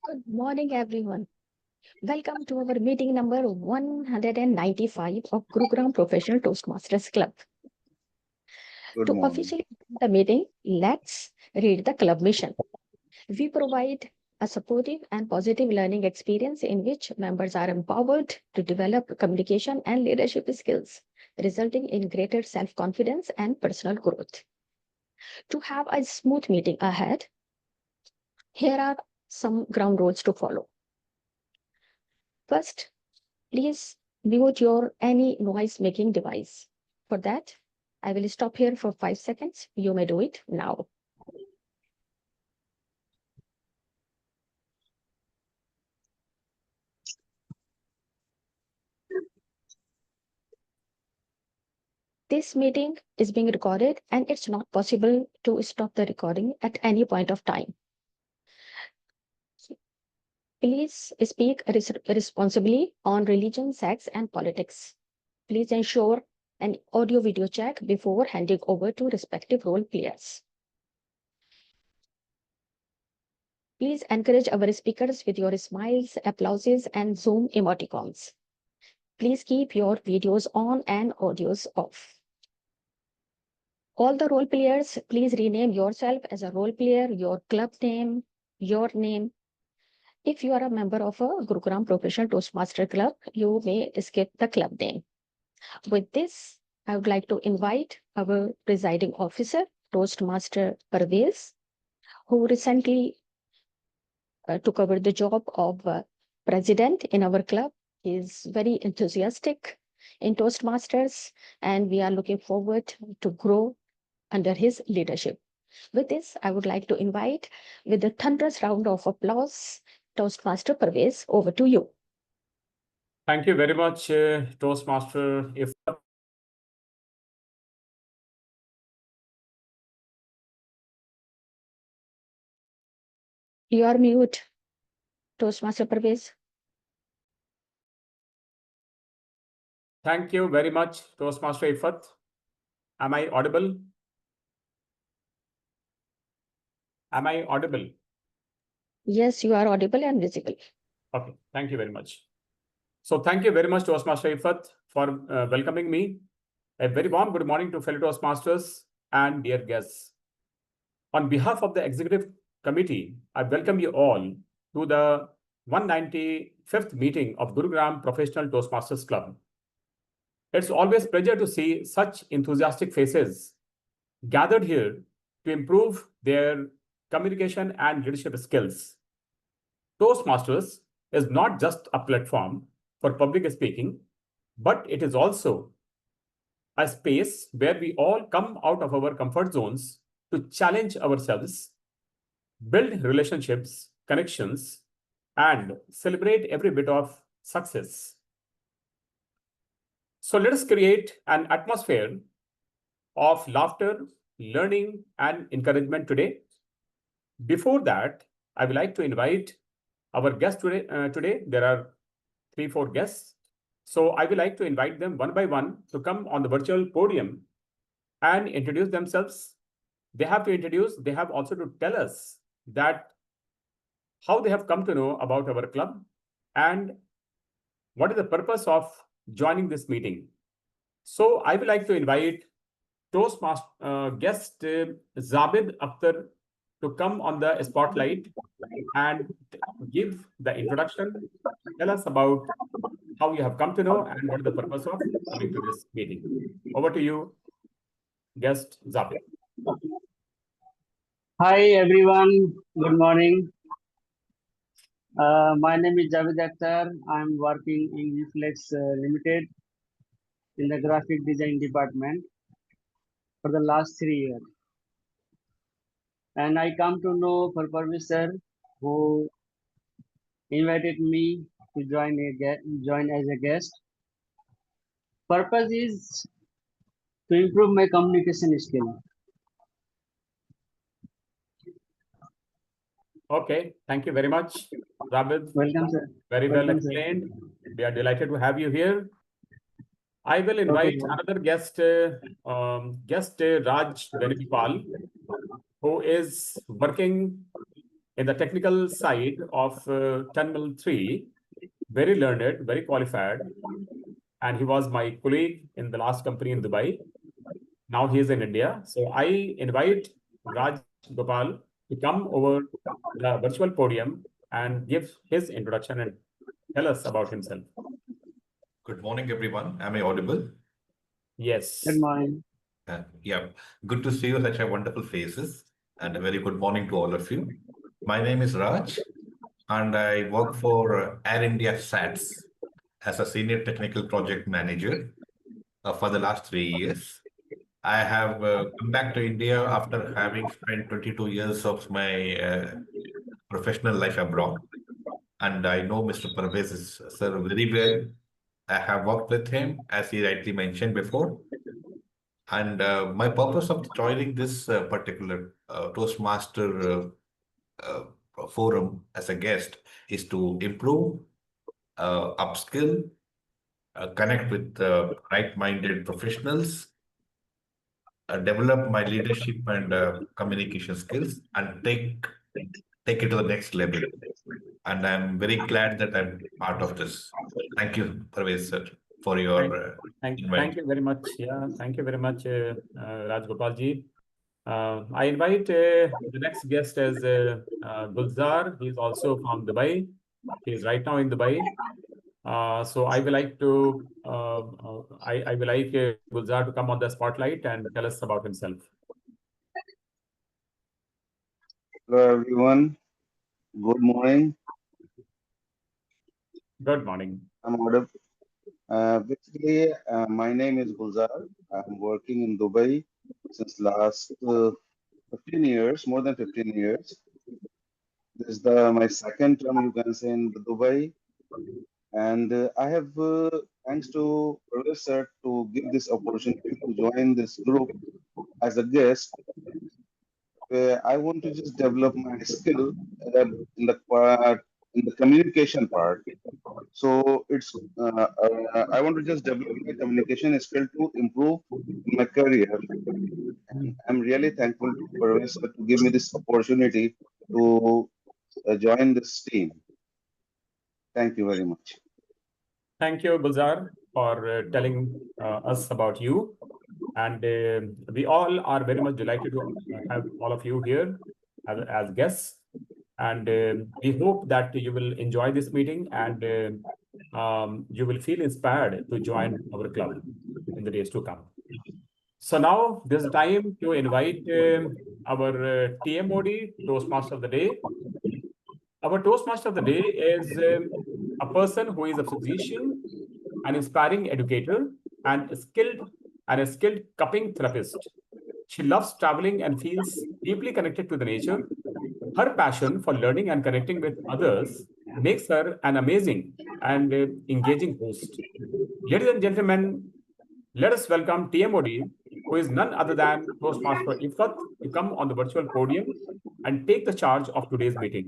Good morning, everyone. Welcome to our meeting number 195 of Gurugram Professional Toastmasters Club. Good To morning. officially begin the meeting, let's read the club mission. We provide a supportive and positive learning experience in which members are empowered to develop communication and leadership skills, resulting in greater self-confidence and personal growth. To have a smooth meeting ahead, here are some ground rules to follow. First, please mute your any noise making device. For that, I will stop here for 5 seconds. You may do it now. This meeting is being recorded and it's not possible to stop the recording at any point of time. Please speak responsibly on religion, sex, and politics. Please ensure an audio-video check before handing over to respective role players. Please encourage our speakers with your smiles, applauses, and Zoom emoticons. Please keep your videos on and audios off. All the role players, please rename yourself as a role player, your club name, your name. If you are a member of a Gurugram Professional Toastmaster Club, you may skip the club name. With this, I would like to invite our presiding officer, Toastmaster Parvez, who recently took over the job of president in our club. He is very enthusiastic in Toastmasters, and we are looking forward to grow under his leadership. With this, I would like to invite, with a thunderous round of applause, Toastmaster Parvez, over to you. Thank you very much, Toastmaster Iffat. You are mute, Toastmaster Parvez. Thank you very much, Toastmaster Iffat. Am I audible? Am I audible? Yes, you are audible and visible. Okay, thank you very much. So thank you very much, Toastmaster Iffat, for welcoming me. A very warm good morning to fellow Toastmasters and dear guests. On behalf of the Executive Committee, I welcome you all to the 195th meeting of Gurugram Professional Toastmasters Club. It's always a pleasure to see such enthusiastic faces gathered here to improve their communication and leadership skills. Toastmasters is not just a platform for public speaking, but it is also a space where we all come out of our comfort zones to challenge ourselves, build relationships, connections, and celebrate every bit of success. So let us create an atmosphere of laughter, learning, and encouragement today. Before that, I would like to invite our guests today. There are 3-4 guests. So I would like to invite them one by one to come on the virtual podium and introduce themselves. They have to introduce, they have also to tell us that how they have come to know about our club and what is the purpose of joining this meeting. So I would like to invite Toastmaster guest Zabid Akhtar to come on the spotlight and give the introduction. Tell us about how you have come to know and what is the purpose of coming to this meeting. Over to you, guest Zabid. Hi everyone, good morning. My name is Javed Akhtar. I'm working in Reflex Limited in the graphic design department for the last 3 years. And I come to know Parvez sir, who invited me to join as a guest. Purpose is to improve my communication skill. Okay, thank you very much, Zabid. Welcome, sir. Very well Welcome, sir. explained. We are delighted to have you here. I will invite another guest, Raj Venipal, who is working in the technical side of Terminal 3, very learned, very qualified, and he was my colleague in the last company in Dubai. Now he is in India. So I invite Raj Gopal to come over the virtual podium and give his introduction and tell us about himself. Good morning, everyone. Am I audible? Yes. Good morning. Yeah, good to see you, such a wonderful faces, and a very good morning to all of you. My name is Raj, and I work for Air India SATS as a senior technical project manager for the last 3 years. I have come back to India after having spent 22 years of my professional life abroad. And I know Mr. Parvez is sir very well. I have worked with him, as he rightly mentioned before. And my purpose of joining this particular Toastmaster forum as a guest is to improve, upskill, connect with right-minded professionals, develop my leadership and communication skills, and take it to the next level. And I'm very glad that I'm part of this. Thank you, Parvez sir, for your Thank invite. you very much. Yeah, thank you very much, Raj Gopal ji. I invite the next guest as Gulzar. He's also from Dubai. He's right now in Dubai. So I will like to I will like Gulzar to come on the spotlight and tell us about himself. Hello everyone. Good morning. Good morning. I'm audible. Basically, my name is Gulzar. I'm working in Dubai since last 15 years, more than 15 years. This is my second term, you can say, in Dubai. And I have, thanks to Professor to give this opportunity to join this group as a guest. I want to just develop my skill in the communication part. So I want to just develop my communication skill to improve my career. And I'm really thankful to Professor to give me this opportunity to join this team. Thank you very much. Thank you, Gulzar, for telling us about you. And we all are very much delighted to have all of you here as guests. And we hope that you will enjoy this meeting and you will feel inspired to join our club in the days to come. So now there's a time to invite our TMOD, Toastmaster of the Day. Our Toastmaster of the Day is a person who is a physician, an inspiring educator, and a skilled cupping therapist. She loves traveling and feels deeply connected to the nature. Her passion for learning and connecting with others makes her an amazing and engaging host. Ladies and gentlemen, let us welcome TMOD, who is none other than Toastmaster Iffat, to come on the virtual podium and take the charge of today's meeting.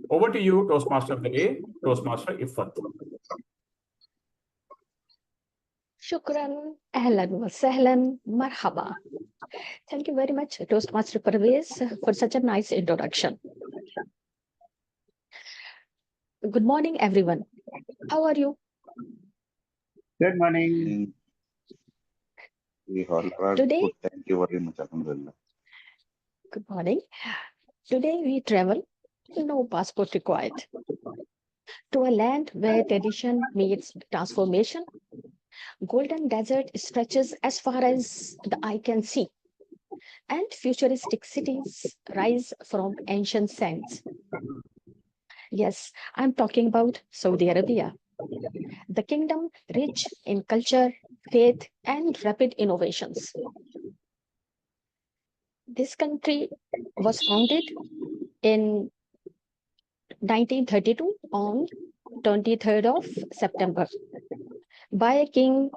Over to you, Toastmaster of the Day, Toastmaster Iffat. Shukran, ahlan wa sahlan, marhaba. Thank you very much, Toastmaster Parvez, for such a nice introduction. Good morning, everyone. How are you? Good morning. We all are Today- good. Thank you very much. Alhamdulillah. Good morning. Today we travel, no passport required, to a land where tradition meets transformation. Golden desert stretches as far as the eye can see, and futuristic cities rise from ancient sands. Yes, I'm talking about Saudi Arabia, the kingdom rich in culture, faith, and rapid innovations. This country was founded in 1932 on 23rd of September by King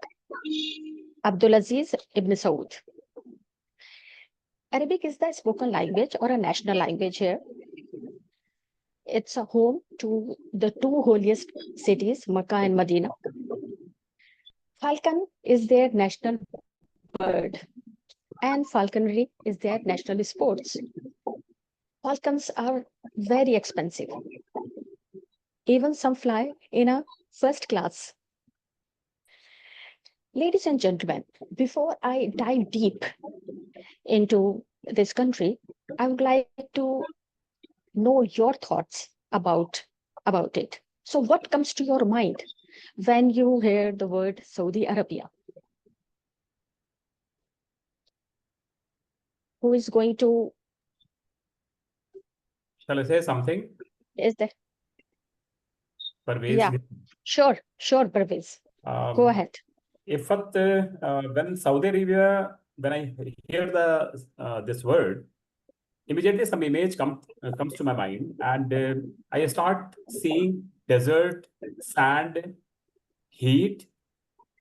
Abdulaziz ibn Saud. Arabic is the spoken language or a national language here. It's a home to the two holiest cities, Makkah and Medina. Falcon is their national bird, and falconry is their national sports. Falcons are very expensive. Even some fly in a first class. Ladies and gentlemen, before I dive deep into this country, I would like to know your thoughts about it. So what comes to your mind when you hear the word Saudi Arabia? Who is going to Shall I say something? is there? Parvez? Yeah, sure, Parvez. Go ahead. Iffat, when Saudi Arabia, when I hear this word, immediately some image comes to my mind, and I start seeing desert, sand, heat,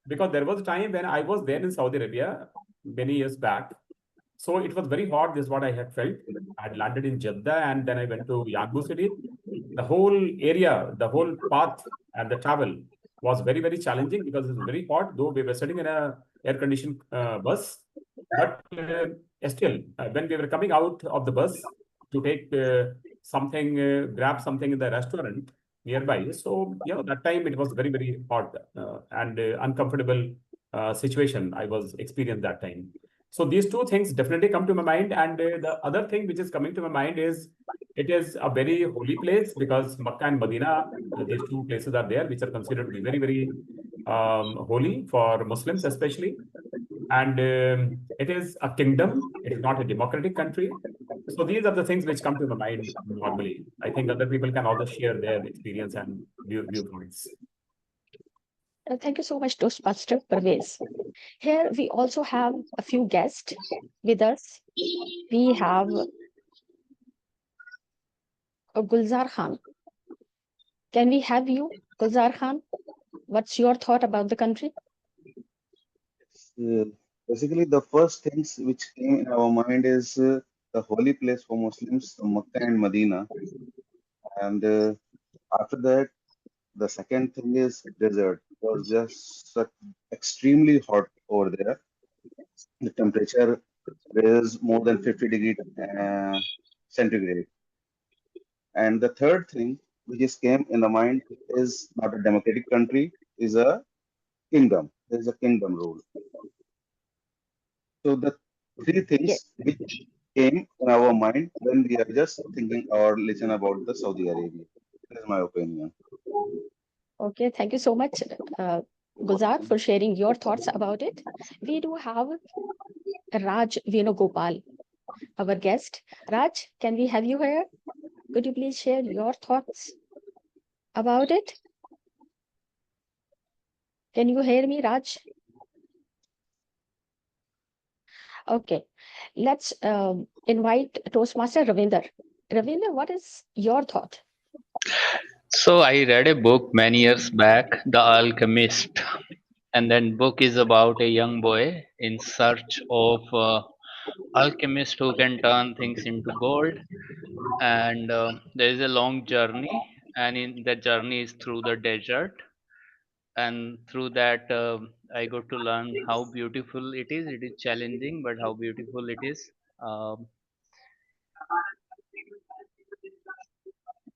because there was a time when I was there in Saudi Arabia many years back. So it was very hot. This is what I had felt. I had landed in Jeddah, and then I went to Yanbu city. The whole area, the whole path and the travel was very, very challenging because it was very hot, though we were sitting in a air-conditioned bus. But still, when we were coming out of the bus to take something, grab something in the restaurant nearby, so that time it was very, very hot and uncomfortable situation I was experienced that time. So these two things definitely come to my mind. And the other thing which is coming to my mind is it is a very holy place because Makkah and Medina, these two places are there, which are considered to be very, very holy for Muslims especially. And it is a kingdom. It is not a democratic country. So these are the things which come to my mind normally. I think other people can also share their experience and viewpoints. Thank you so much, Toastmaster Parvez. Here we also have a few guests with us. We have Gulzar Khan. Can we have you, Gulzar Khan? What's your thought about the country? Basically, the first things which came in our mind is the holy place for Muslims, Makkah and Medina. And after that, the second thing is desert. It was just extremely hot over there. The temperature is more than 50 degrees centigrade. And the third thing which is came in the mind is not a democratic country, is a kingdom. There is a kingdom rule. So the three things which came in our mind when we are just thinking or listen about the Saudi Arabia. That is my opinion. Okay, thank you so much, Gulzar, for sharing your thoughts about it. We do have Raj Venugopal, our guest. Raj, can we have you here? Could you please share your thoughts about it? Can you hear me, Raj? Okay, let's invite Toastmaster Ravinder. Ravinder, what is your thought? So I read a book many years back, The Alchemist, and that book is about a young boy in search of alchemist who can turn things into gold. And there is a long journey, and in that journey is through the desert, and through that I got to learn how beautiful it is. It is challenging, but how beautiful it is. Um,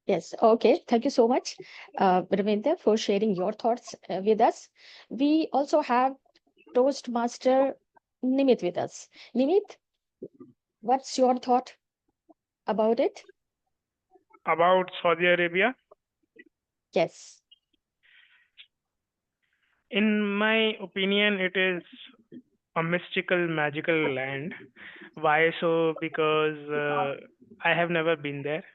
Yes, okay. Thank you so much, Ravinder, for sharing your thoughts with us. We also have Toastmaster Nimit with us. Nimit, what's your thought about it? About Saudi Arabia. Yes. In my opinion, it is a mystical, magical land. Why so? Because I have never been there.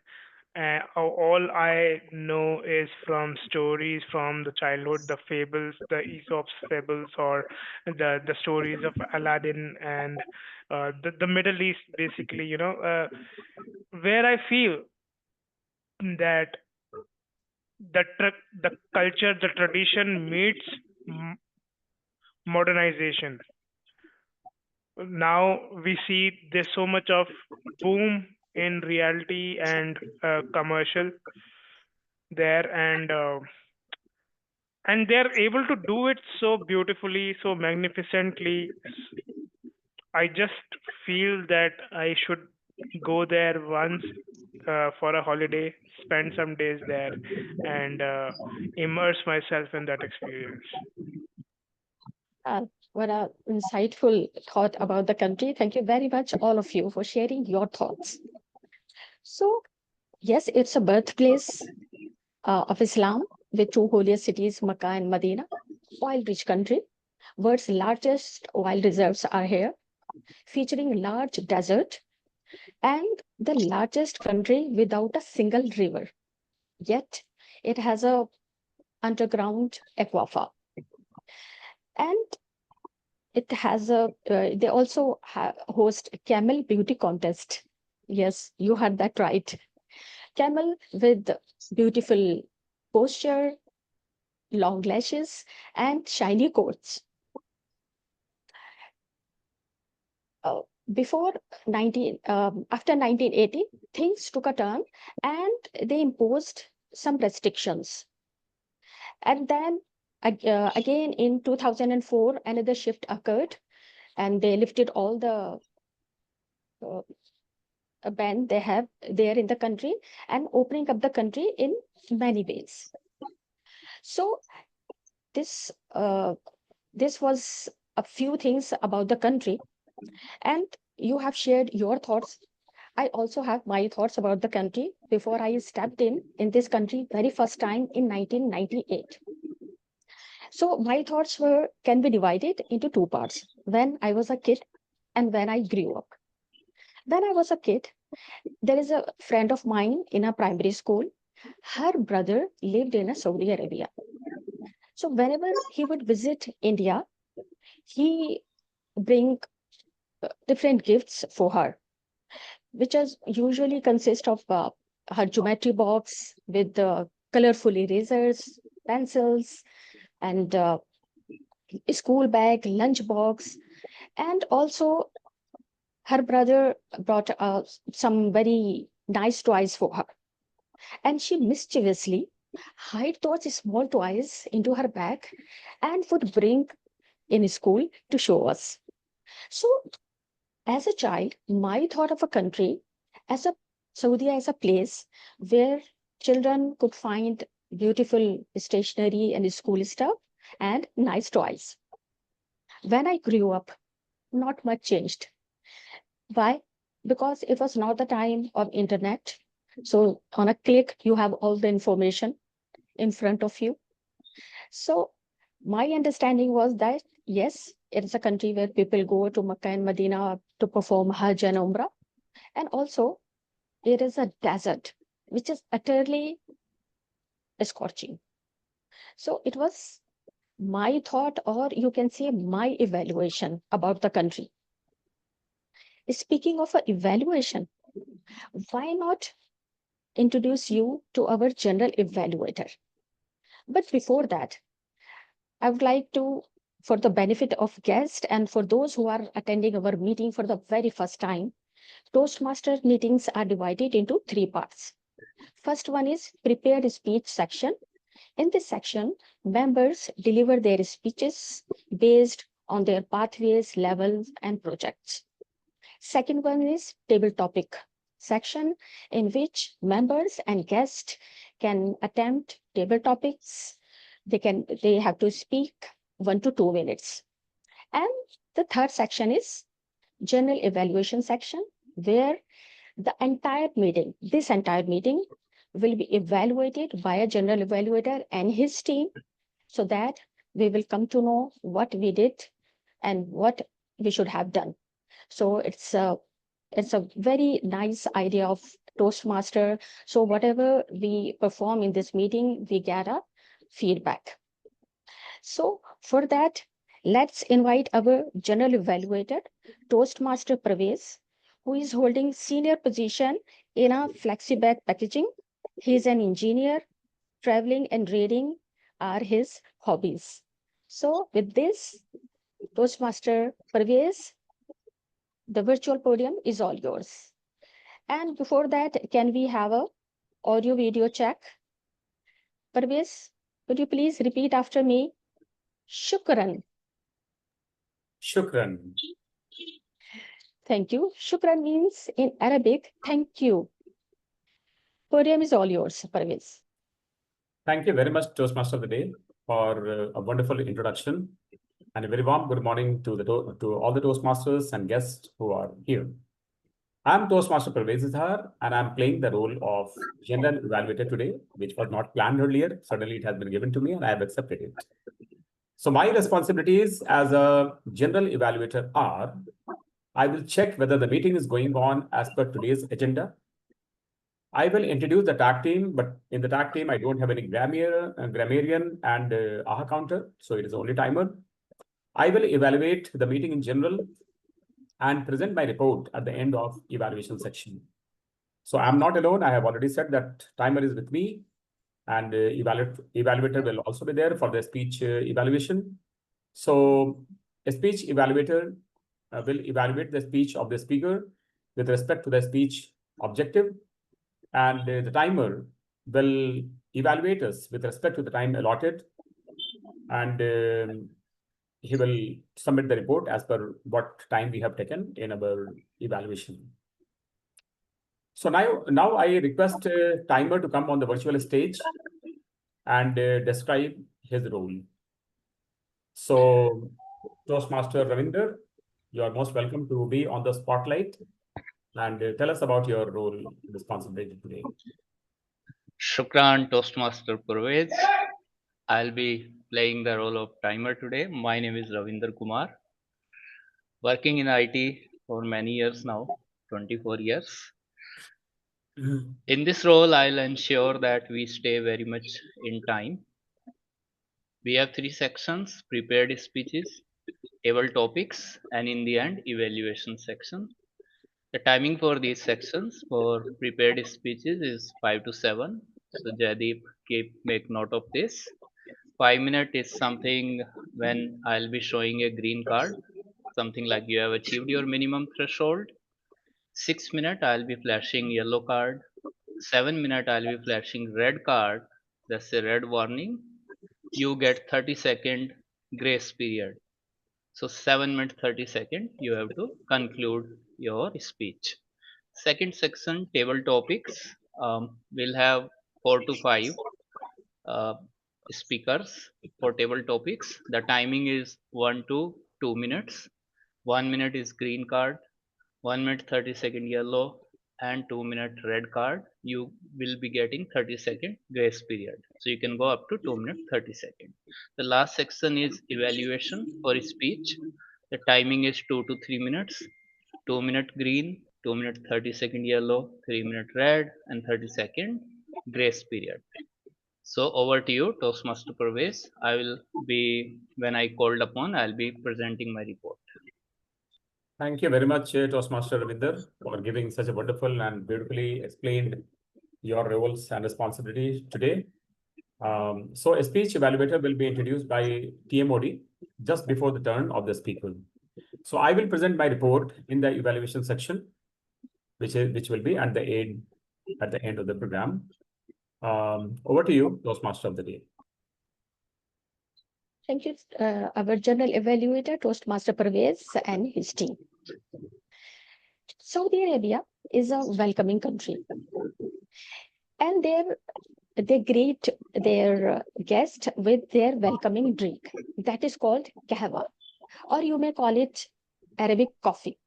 All I know is from stories from the childhood, the fables, the Aesop's fables, or the stories of Aladdin and the Middle East, basically. Where I feel that the culture, the tradition meets m- modernization. Now we see there's so much of boom in reality and commercial there, and they're able to do it so beautifully, so magnificently. I just feel that I should go there once for a holiday, spend some days there, and immerse myself in that experience. What a insightful thought about the country. Thank you very much, all of you, for sharing your thoughts. So, yes, it's a birthplace of Islam with two holiest cities, Makkah and Medina. Oil-rich country. World's largest oil reserves are here, featuring large desert and the largest country without a single river. Yet, it has a underground aquifer. And it has a, they also host camel beauty contest. Yes, you heard that right. Camel with beautiful posture, long lashes, and shiny coats. Before after 1980, things took a turn and they imposed some restrictions. And then again in 2004, another shift occurred and they lifted all the ban they have there in the country and opening up the country in many ways. So this was a few things about the country, and you have shared your thoughts. I also have my thoughts about the country before I stepped in this country very first time in 1998. So my thoughts can be divided into two parts: when I was a kid and when I grew up. When I was a kid, there is a friend of mine in a primary school. Her brother lived in Saudi Arabia. So whenever he would visit India, he bring different gifts for her, which is usually consist of her geometry box with the colorful erasers, pencils, and school bag, lunch box, and also her brother brought some very nice toys for her. And she mischievously hide those small toys into her bag and would bring in school to show us. So as a child, my thought of a country as a Saudi as a place where children could find beautiful stationery and school stuff and nice toys. When I grew up, not much changed. Why? Because it was not the time of internet. So on a click, you have all the information in front of you. So my understanding was that, yes, it is a country where people go to Makkah and Medina to perform Hajj and Umrah. And also, it is a desert, which is utterly scorching. So it was my thought, or you can say my evaluation about the country. Speaking of an evaluation, why not introduce you to our general evaluator? But before that, I would like to, for the benefit of guests and for those who are attending our meeting for the very first time, Toastmaster meetings are divided into three parts. First one is prepared speech section. In this section, members deliver their speeches based on their pathways, levels, and projects. Second one is table topic section, in which members and guests can attempt table topics. They have to speak 1 to 2 minutes. And the third section is general evaluation section, where this entire meeting will be evaluated by a general evaluator and his team, so that we will come to know what we did and what we should have done. So it's a very nice idea of Toastmaster. So whatever we perform in this meeting, we get a feedback. So for that, let's invite our general evaluator, Toastmaster Pravesh, who is holding senior position in a flexi-bag packaging. He is an engineer. Traveling and reading are his hobbies. So with this, Toastmaster Pravesh, the virtual podium is all yours. And before that, can we have a audio video check? Parvez, could you please repeat after me? Shukran. Shukran. Thank you. Shukran means in Arabic, thank you. Podium is all yours, Parvez. Thank you very much, Toastmaster of the Day, for a wonderful introduction, and a very warm good morning to all the Toastmasters and guests who are here. I'm Toastmaster Parvez Izhar, and I'm playing the role of General Evaluator today, which was not planned earlier. Suddenly it has been given to me, and I have accepted it. So my responsibilities as a General Evaluator are, I will check whether the meeting is going on as per today's agenda. I will introduce the tag team, but in the tag team, I don't have any grammarian and AHA counter, so it is only timer. I will evaluate the meeting in general and present my report at the end of evaluation section. So I'm not alone. I have already said that timer is with me, and evaluator will also be there for the speech evaluation. So a speech evaluator will evaluate the speech of the speaker with respect to the speech objective, and the timer will evaluate us with respect to the time allotted, and he will submit the report as per what time we have taken in our evaluation. So now I request timer to come on the virtual stage and describe his role. So Toastmaster Ravinder, you are most welcome to be on the spotlight and tell us about your role and responsibility today. Shukran, Toastmaster Parvez. I'll be playing the role of timer today. My name is Ravinder Kumar. Working in IT for many years now, 24 years. In this role, I'll ensure that we stay very much in time. We have 3 sections: prepared speeches, table topics, and in the end, evaluation section. The timing for these sections for prepared speeches is 5 to 7. So Jaideep, make note of this. 5 minutes is something when I'll be showing a green card, something like you have achieved your minimum threshold. 6 minutes I'll be flashing yellow card. 7 minutes I'll be flashing red card. That's a red warning. You get 30-second grace period. So 7 minutes 30 seconds you have to conclude your speech. Second section, table topics. We'll have 4 to 5 speakers for table topics. The timing is 1 to 2 minutes. 1 minute is green card, 1 minute 30-second yellow, and 2 minute red card. You will be getting 30-second grace period. So you can go up to 2 minutes 30 seconds. The last section is evaluation for speech. The timing is 2 to 3 minutes. 2 minute green, 2 minute 30-second yellow, 3 minute red, and 30-second grace period. So over to you, Toastmaster Parvez. I will be, when I called upon, I'll be presenting my report. Thank you very much, Toastmaster Ravinder, for giving such a wonderful and beautifully explained your roles and responsibilities today. So a speech evaluator will be introduced by TMOD just before the turn of the speaker. So I will present my report in the evaluation section, which will be at the end of the program. Over to you, Toastmaster of the Day. Thank you, our general evaluator, Toastmaster Parvez and his team. Saudi Arabia is a welcoming country, and they greet their guest with their welcoming drink that is called kahwa, or you may call it Arabic coffee.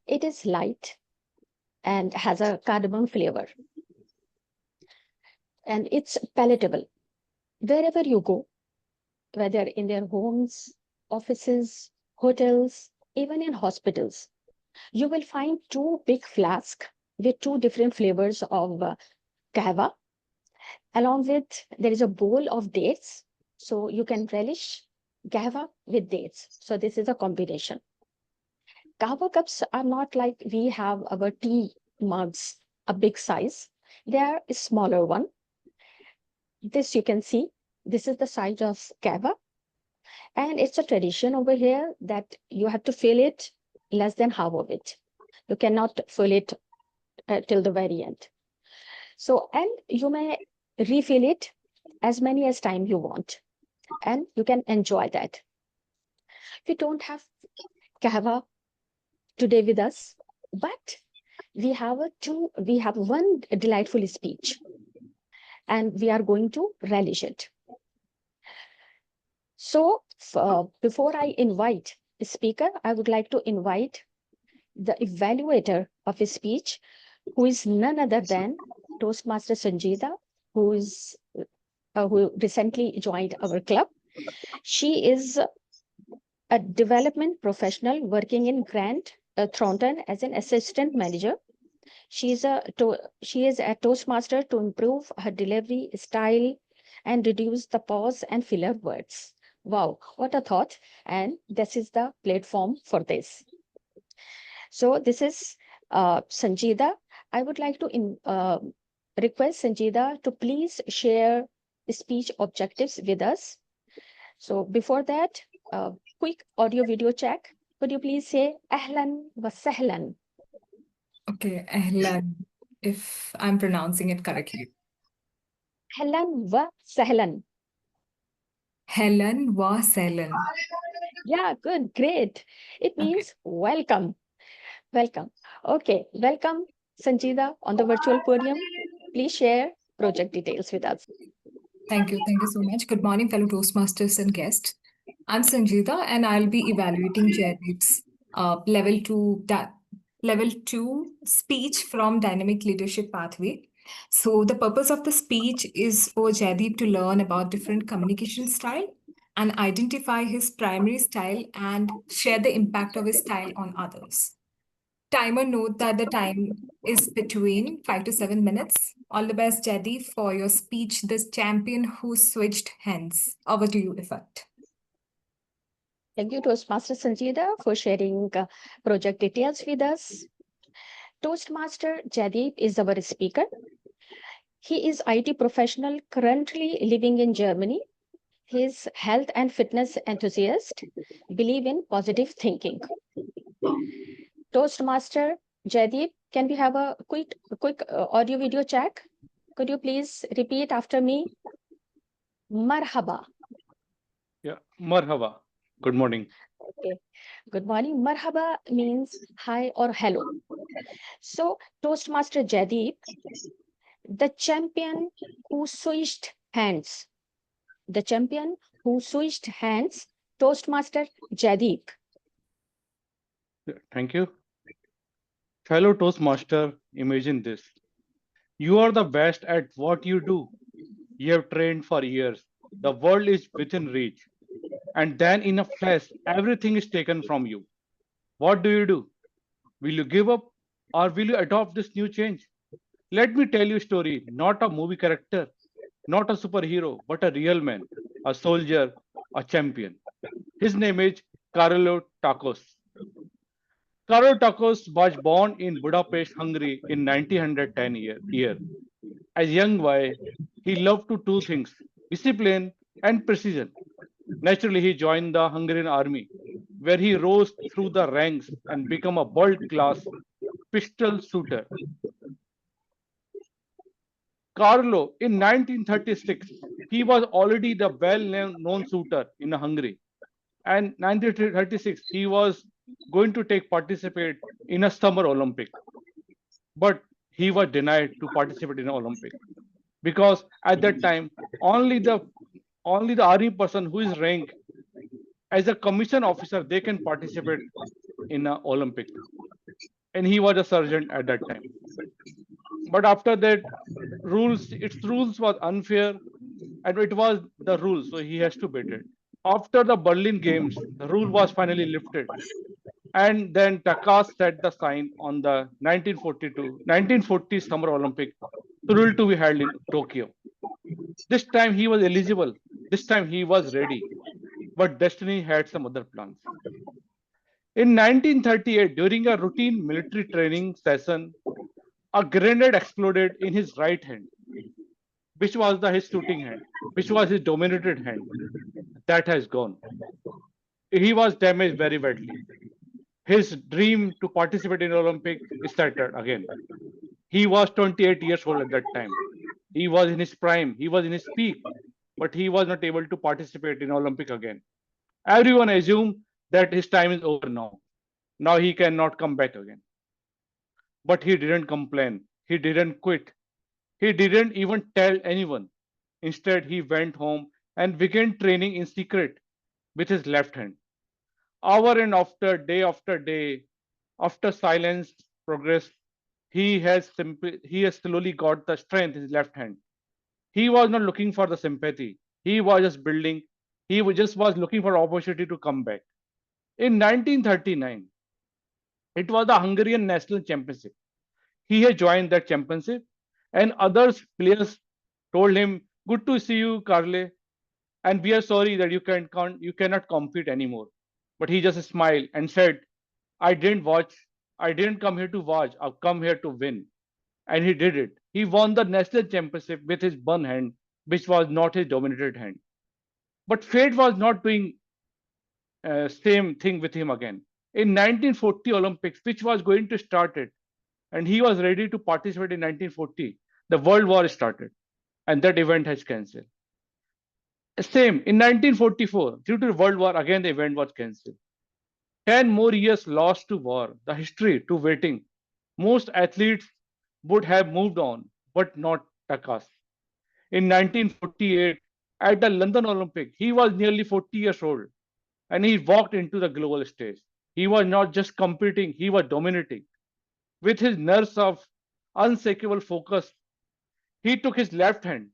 It is light and has a cardamom flavor, and it's palatable. Wherever you go, whether in their homes, offices, hotels, even in hospitals, you will find 2 big flasks with 2 different flavors of kahwa. Along with, there is a bowl of dates, so you can relish kahwa with dates. So this is a combination. Kahwa cups are not like we have our tea mugs, a big size. They are a smaller one. This you can see, this is the size of kahwa. And it's a tradition over here that you have to fill it less than half of it. You cannot fill it till the very end. So, and you may refill it as many as time you want, and you can enjoy that. If you don't have kahwa today with us, but we have one delightful speech, and we are going to relish it. So before I invite a speaker, I would like to invite the evaluator of a speech, who is none other than Toastmaster Sanjita, who recently joined our club. She is a development professional working in Grant Thornton as an assistant manager. She is a Toastmaster to improve her delivery style and reduce the pause and filler words. Wow, what a thought! And this is the platform for this. So this is Sanjida. I would like to request Sanjida to please share speech objectives with us. So before that, quick audio video check. Could you please say Ahlan wa Sahlan? Okay, Ahlan, if I'm pronouncing it correctly. Ahlan wa Sahlan. Helen wa Selen. Yeah, good, great. It means welcome. Welcome. Okay, welcome Sanjida on the virtual podium. Please share project details with us. Thank you so much. Good morning, fellow Toastmasters and guests. I'm Sanjita, and I'll be evaluating Jaideep's level 2 speech from Dynamic Leadership Pathway. So the purpose of the speech is for Jaideep to learn about different communication style and identify his primary style and share the impact of his style on others. Timer, note that the time is between 5 to 7 minutes. All the best, Jaideep, for your speech, This Champion Who Switched Hands. Over to you, Iffat. Thank you, Toastmaster Sanjita, for sharing project details with us. Toastmaster Jaideep is our speaker. He is IT professional currently living in Germany. He is health and fitness enthusiast, believe in positive thinking. Toastmaster Jaideep, can we have a quick audio video check? Could you please repeat after me? Marhaba. Yeah, marhaba. Good morning. Okay, good morning. Marhaba means hi or hello. So, Toastmaster Jaideep, the champion who switched hands. The champion who switched hands, Toastmaster Jaideep. Thank you. Fellow Toastmaster, imagine this. You are the best at what you do. You have trained for years. The world is within reach. And then in a flash, everything is taken from you. What do? Will you give up or will you adopt this new change? Let me tell you a story, not a movie character, not a superhero, but a real man, a soldier, a champion. His name is Carlo Tacos. Carlo Tacos was born in Budapest, Hungary in 1910 year. As a young boy, he loved to do things, discipline and precision. Naturally, he joined the Hungarian army, where he rose through the ranks and became a world-class pistol shooter. Carlo, in 1936, he was already the well-known shooter in Hungary. And 1936, he was going to participate in a summer Olympic. But he was denied to participate in an Olympic because at that time, only the army person who is ranked as a commission officer, they can participate in an Olympic. And he was a sergeant at that time. But after that, its rules was unfair, and it was the rule, so he has to beat it. After the Berlin Games, the rule was finally lifted. And then Takas set the sign on the 1940 Summer Olympic, the rule to be held in Tokyo. This time he was eligible. This time he was ready. But destiny had some other plans. In 1938, during a routine military training session, a grenade exploded in his right hand, which was his shooting hand, which was his dominated hand. That has gone. He was damaged very badly. His dream to participate in Olympic started again. He was 28 years old at that time. He was in his prime. He was in his peak, but he was not able to participate in Olympic again. Everyone assumed that his time is over now. Now he cannot come back again. But he didn't complain. He didn't quit. He didn't even tell anyone. Instead, he went home and began training in secret with his left hand. Hour and after day, after silence progress, he has slowly got the strength in his left hand. He was not looking for the sympathy. He was just building. Just was looking for opportunity to come back. In 1939, it was the Hungarian National Championship. He had joined that championship, and others players told him, "Good to see you, Carle, and we are sorry that you cannot compete anymore." But he just smiled and said, "I didn't watch. I didn't come here to watch. I've come here to win." And he did it. He won the national championship with his one hand, which was not his dominated hand. But fate was not doing same thing with him again. In 1940 Olympics, which was going to start it, and he was ready to participate in 1940, the World War started, and that event has cancelled. Same in 1944, due to the World War, again the event was cancelled. 10 more years lost to war, the history to waiting. Most athletes would have moved on, but not Takas. In 1948, at the London Olympic, he was nearly 40 years old, and he walked into the global stage. He was not just competing, he was dominating. With his nerves of unshakable focus, he took his left hand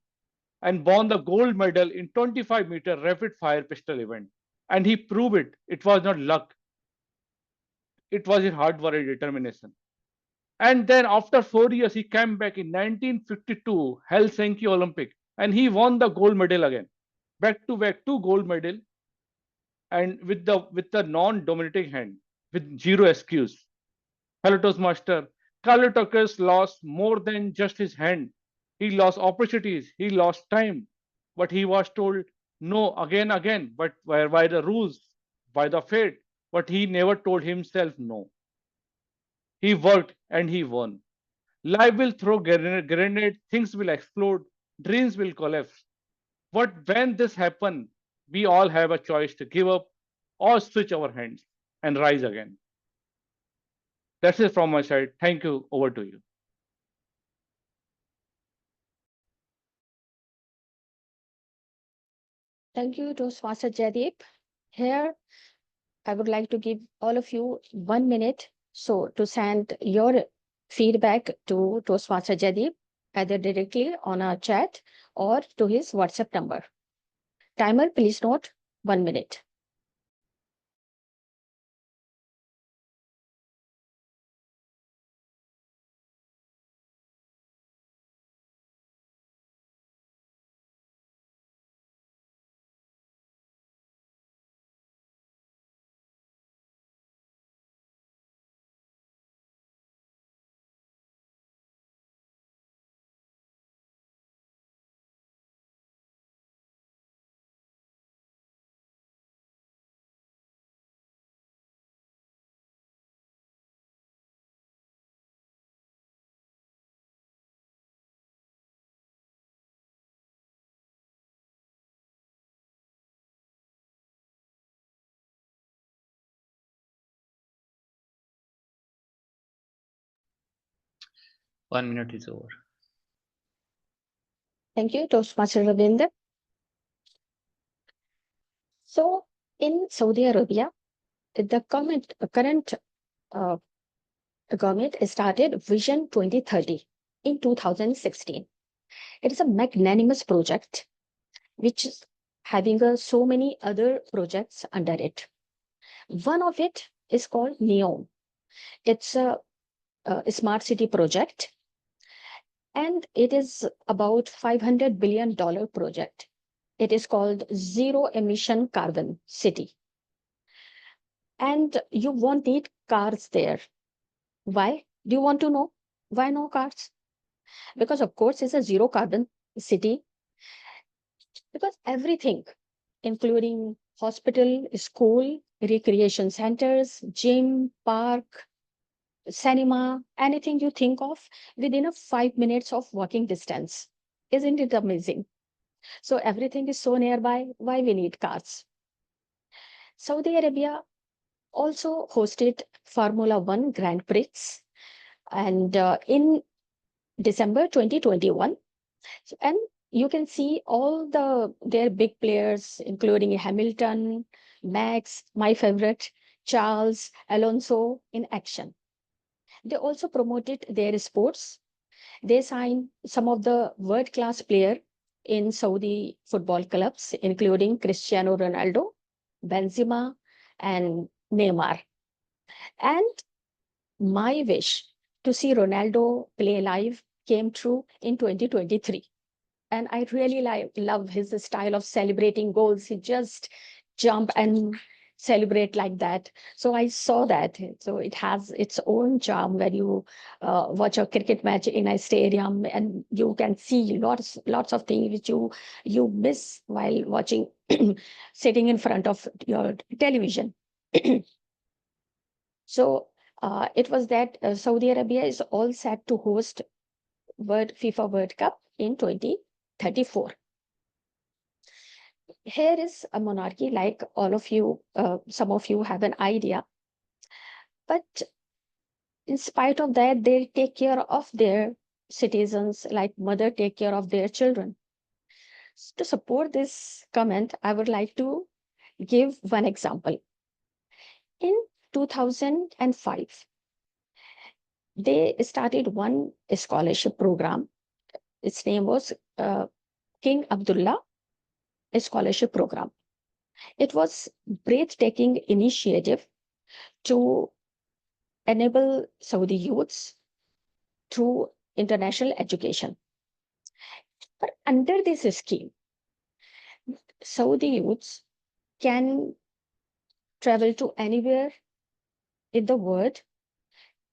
and won the gold medal in 25-meter rapid fire pistol event. And he proved it. It was not luck. It was his hard work and determination. And then after 4 years, he came back in 1952 Helsinki Olympic, and he won the gold medal again. Back to back, two gold medal, and with the non-dominating hand, with zero excuse. Hello Toastmaster. Carlo Tuckers lost more than just his hand. He lost opportunities. He lost time. But he was told no again, but by the rules, by the fate. But he never told himself no. He worked and he won. Life will throw grenade, things will explode, dreams will collapse. But when this happens, we all have a choice to give up or switch our hands and rise again. That's it from my side. Thank you. Over to you. Thank you, Toastmaster Jaideep. Here, I would like to give all of you 1 minute to send your feedback to Toastmaster Jaideep, either directly on our chat or to his WhatsApp number. Timer, please note 1 minute. One minute is over. Thank you, Toastmaster Ravinder. So, in Saudi Arabia, the current government started Vision 2030 in 2016. It is a magnanimous project which is having so many other projects under it. One of it is called NEOM. It's a smart city project, and it is about $500 billion project. It is called Zero Emission Carbon City. And you won't need cars there. Why? Do you want to know why no cars? Because of course it's a zero carbon city. Because everything, including hospital, school, recreation centers, gym, park, cinema, anything you think of within a 5 minutes of walking distance. Isn't it amazing? So everything is so nearby. Why we need cars? Saudi Arabia also hosted Formula One Grand Prix, and in December 2021. And you can see all their big players, including Hamilton, Max, my favorite, Charles, Alonso, in action. They also promoted their sports. They signed some of the world-class players in Saudi football clubs, including Cristiano Ronaldo, Benzema, and Neymar. And my wish to see Ronaldo play live came true in 2023. And I really love his style of celebrating goals. He just jump and celebrate like that. So I saw that. So it has its own charm when you watch a cricket match in a stadium, and you can see lots of things which you miss while watching, sitting in front of your television. So it was that Saudi Arabia is all set to host FIFA World Cup in 2034. Here is a monarchy, like all of you, some of you have an idea. But in spite of that, they take care of their citizens like mother take care of their children. To support this comment, I would like to give one example. In 2005, they started one scholarship program. Its name was King Abdullah Scholarship Program. It was breathtaking initiative to enable Saudi youths through international education. But under this scheme, Saudi youths can travel to anywhere in the world.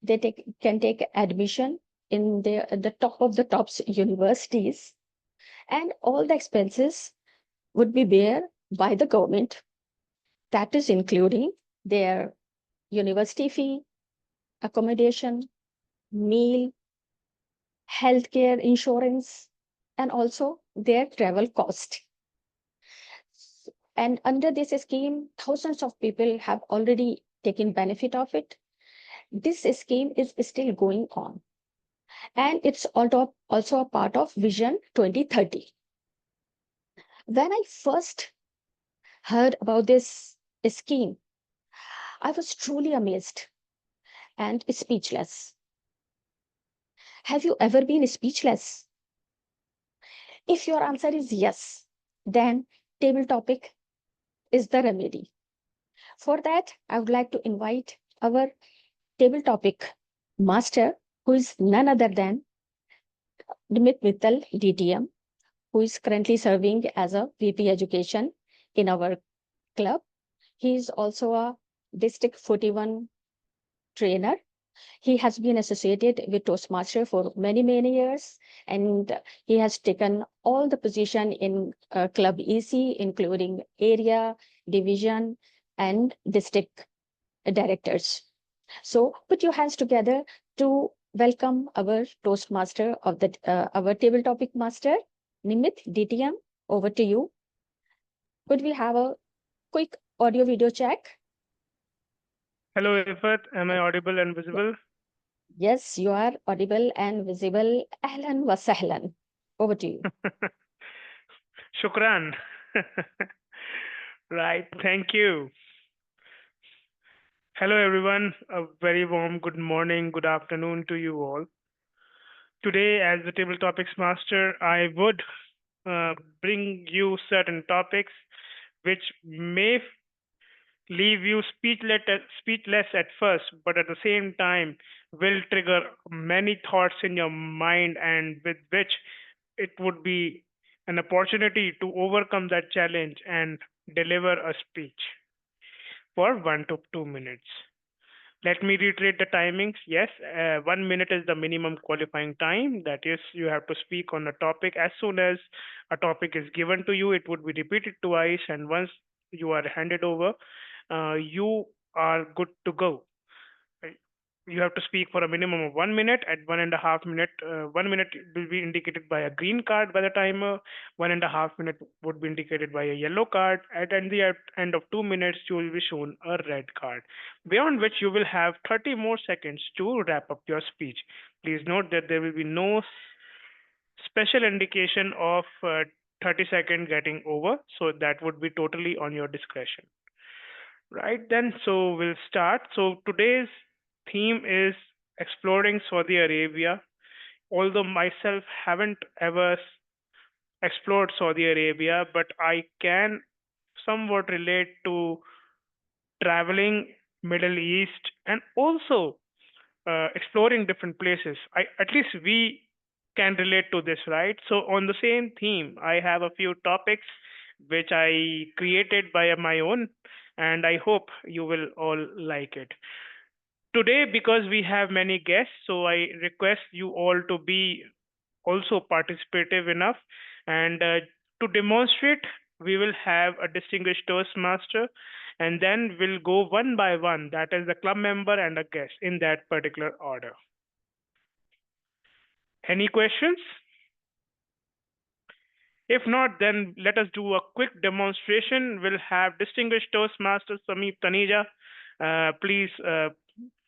They can take admission in the top of the tops universities, and all the expenses would be borne by the government. That is including their university fee, accommodation, meal, healthcare insurance, and also their travel cost. And under this scheme, thousands of people have already taken benefit of it. This scheme is still going on. And it's also a part of Vision 2030. When I first heard about this scheme, I was truly amazed and speechless. Have you ever been speechless? If your answer is yes, then table topic is the remedy. For that, I would like to invite our table topic master, who is none other than Nimit Mittal, DTM, who is currently serving as a VP Education in our club. He is also a District 41 trainer. He has been associated with Toastmasters for many years, and he has taken all the position in Club EC, including area, division, and district directors. So put your hands together to welcome our Toastmaster of our table topic master, Nimit, DTM. Over to you. Could we have a quick audio video check? Hello, Iffat. Am I audible and visible? Yes, you are audible and visible. Ahlan wa sahlan. Over to you. Shukran. Right, thank you. Hello, everyone. A very warm good morning, good afternoon to you all. Today, as the table topics master, I would bring you certain topics which may leave you speechless at first, but at the same time will trigger many thoughts in your mind, and with which it would be an opportunity to overcome that challenge and deliver a speech for 1 to 2 minutes. Let me reiterate the timings. Yes, 1 minute is the minimum qualifying time. That is, you have to speak on a topic. As soon as a topic is given to you, it would be repeated twice. And once you are handed over, you are good to go. Right? you have to speak for a minimum of 1 minute. At 1.5 minute, 1 minute will be indicated by a green card by the timer. 1.5 minute would be indicated by a yellow card. At the end of 2 minutes, you will be shown a red card. Beyond which you will have 30 more seconds to wrap up your speech. Please note that there will be no special indication of 30 second getting over, so that would be totally on your discretion. Right then, so we'll start. So today's theme is exploring Saudi Arabia. Although myself haven't ever explored Saudi Arabia, but I can somewhat relate to traveling Middle East and also exploring different places. At least we can relate to this, right? So on the same theme, I have a few topics which I created by my own, and I hope you will all like it. Today, because we have many guests, so I request you all to be also participative enough. And to demonstrate, we will have a distinguished Toastmaster, and then we'll go one by one. That is the club member and a guest in that particular order. Any questions? If not, then let us do a quick demonstration. We'll have distinguished Toastmaster Sameep Taneja. Please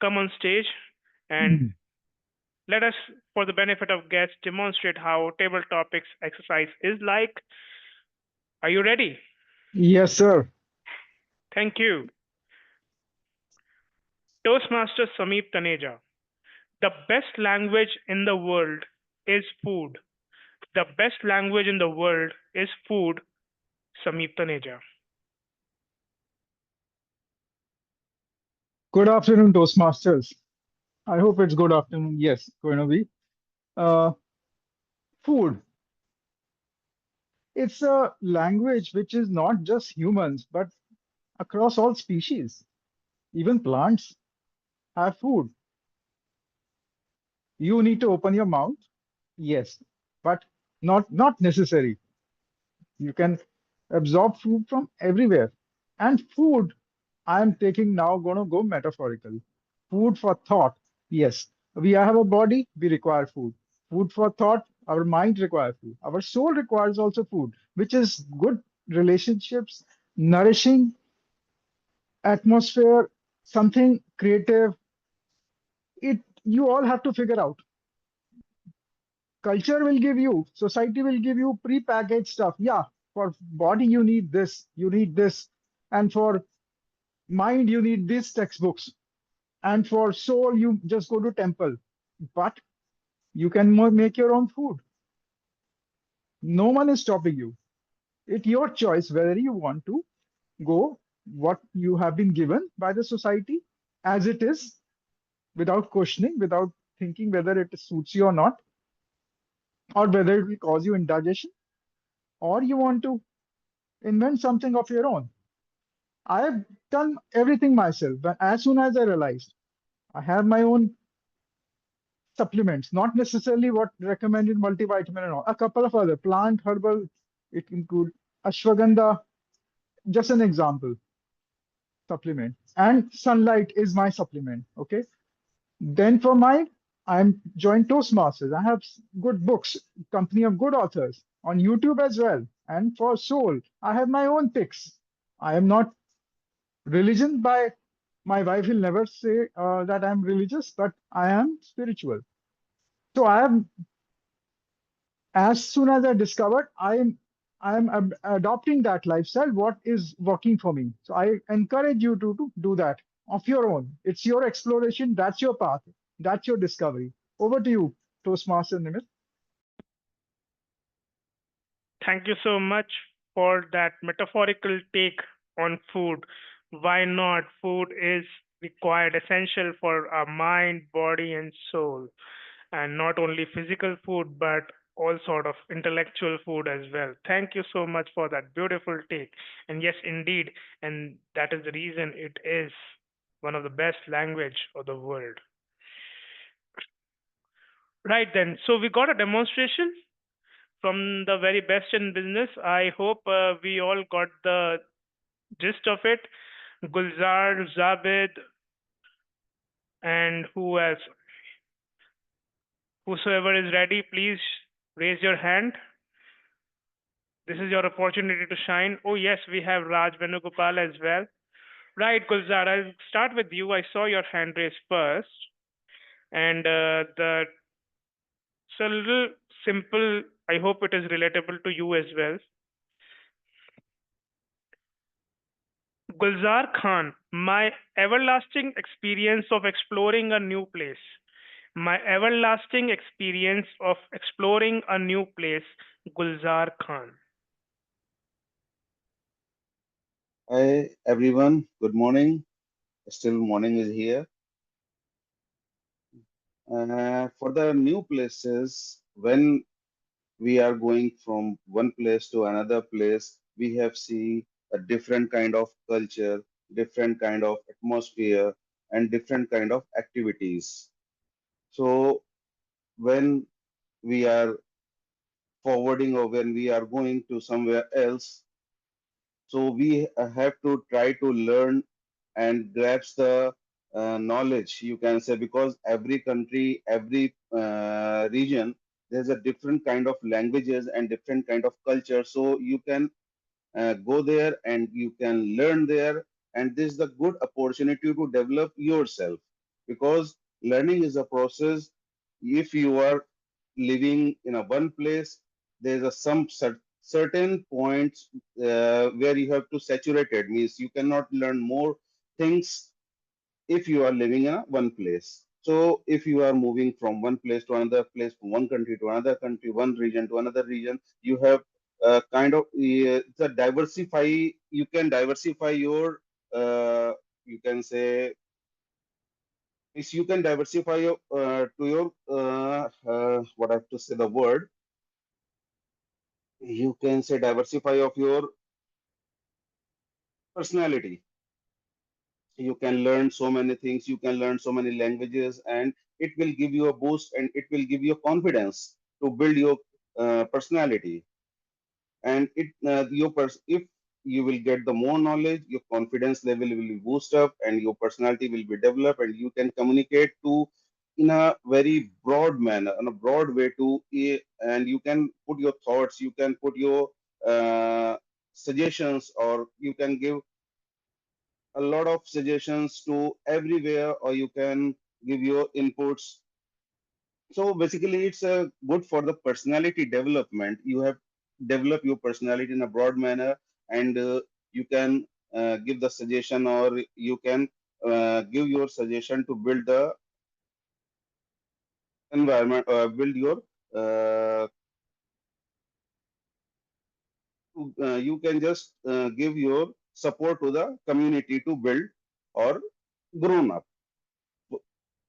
come on stage and let us, for the benefit of guests, demonstrate how table topics exercise is like. Are you ready? Yes, sir. Thank you. Toastmaster Sameep Taneja. The best language in the world is food. The best language in the world is food. Sameep Taneja. Good afternoon, Toastmasters. I hope it's good afternoon. Yes, going to be. Uh, Food. It's a language which is not just humans, but across all species. Even plants have food. You need to open your mouth. Yes, but not necessary. You can absorb food from everywhere. And food, I'm taking now going to go metaphorical. Food for thought. Yes, we have a body, we require food. Food for thought, our mind requires food. Our soul requires also food, which is good relationships, nourishing atmosphere, something creative. It you all have to figure out. Culture will give you, society will give you pre-packaged stuff. Yeah, for body you need this, and for mind you need these textbooks, and for soul you just go to temple. But you can make your own food. No one is stopping you. It's your choice whether you want to go what you have been given by the society as it is, without questioning, without thinking whether it suits you or not, or whether it will cause you indigestion, or you want to invent something of your own. I have done everything myself, but as soon as I realized I have my own supplements, not necessarily what recommended multivitamin and all, a couple of other plant herbal, it include ashwagandha, just an example, supplement. And sunlight is my supplement. Okay. Then for mind, I'm joined Toastmasters. I have good books, company of good authors on YouTube as well. And for soul, I have my own picks. I am not religion by my wife will never say that I'm religious, but I am spiritual. So I am, as soon as I discovered, I am adopting that lifestyle, what is working for me. So I encourage you to do that of your own. It's your exploration, that's your path, that's your discovery. Over to you, Toastmaster Nimit. Thank you so much for that metaphorical take on food. Why not? Food is required, essential for our mind, body, and soul. And not only physical food, but all sort of intellectual food as well. Thank you so much for that beautiful take. And yes, indeed, and that is the reason it is one of the best language of the world. Right then, so we got a demonstration from the very best in business. I hope we all got the gist of it. Gulzar, Zabid, And who else? Whosoever is ready, please raise your hand. This is your opportunity to shine. Oh, yes, we have Raj Venugopal as well. Right, Gulzar, I'll start with you. I saw your hand raised first. And it's a little simple. I hope it is relatable to you as well. Gulzar Khan, my everlasting experience of exploring a new place. My everlasting experience of exploring a new place, Gulzar Khan. Hi everyone, good morning. Still morning is here. For the new places, when we are going from one place to another place, we have see a different kind of culture, different kind of atmosphere, and different kind of activities. So when we are forwarding or when we are going to somewhere else, so we have to try to learn and grasp the knowledge, you can say, because every country, every region, there's a different kind of languages and different kind of culture. So you can go there and you can learn there, and this is the good opportunity to develop yourself, because learning is a process. If you are living in a one place, there's a some certain points where you have to saturate it, means you cannot learn more things if you are living in a one place. So if you are moving from one place to another place, from one country to another country, one region to another region, you have kind of the diversify. You can diversify your, you can say, is you can diversify your to your what I have to say the word. You can say diversify of your personality. You can learn so many things, you can learn so many languages, and it will give you a boost and it will give you confidence to build your personality. And if you will get the more knowledge, your confidence level will be boost up and your personality will be developed, and you can communicate to in a very broad manner, in a broad way to and you can put your thoughts, you can put your suggestions, or you can give a lot of suggestions to everywhere, or you can give your inputs. So basically it's good for the personality development. You have develop your personality in a broad manner, and you can give the suggestion, or you can give your suggestion to build the environment, build your you can just give your support to the community to build or grown up.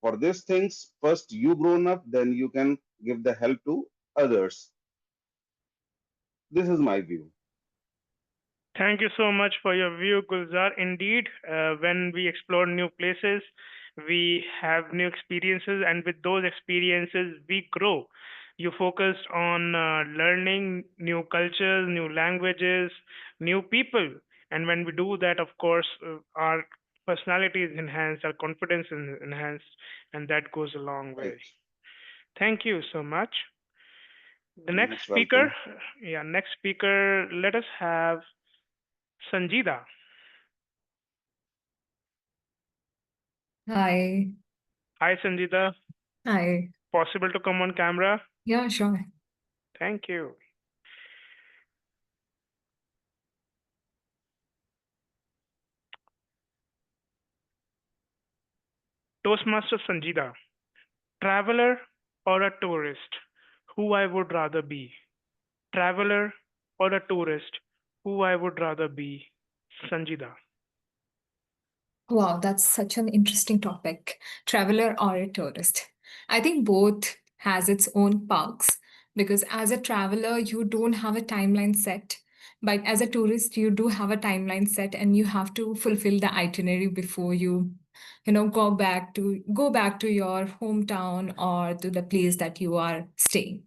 For these things, first you grown up, then you can give the help to others. This is my view. Thank you so much for your view, Gulzar. Indeed, when we explore new places, we have new experiences, and with those experiences, we grow. You focused on learning new cultures, new languages, new people. And when we do that, of course, our personality is enhanced, our confidence is enhanced, and that goes a long Right. way. Thank you so much. The You're next most speaker, welcome. next speaker, let us have Sanjida. Hi. Hi, Sanjita. Hi. Possible to come on camera? Yeah, sure. Thank you. Toastmaster Sanjita. Traveler or a tourist? Who I would rather be? Traveler or a tourist? Who I would rather be? Sanjita. Wow, that's such an interesting topic. Traveler or a tourist? I think both has its own perks because as a traveler, you don't have a timeline set. But as a tourist, you do have a timeline set and you have to fulfill the itinerary before you go back to your hometown or to the place that you are staying.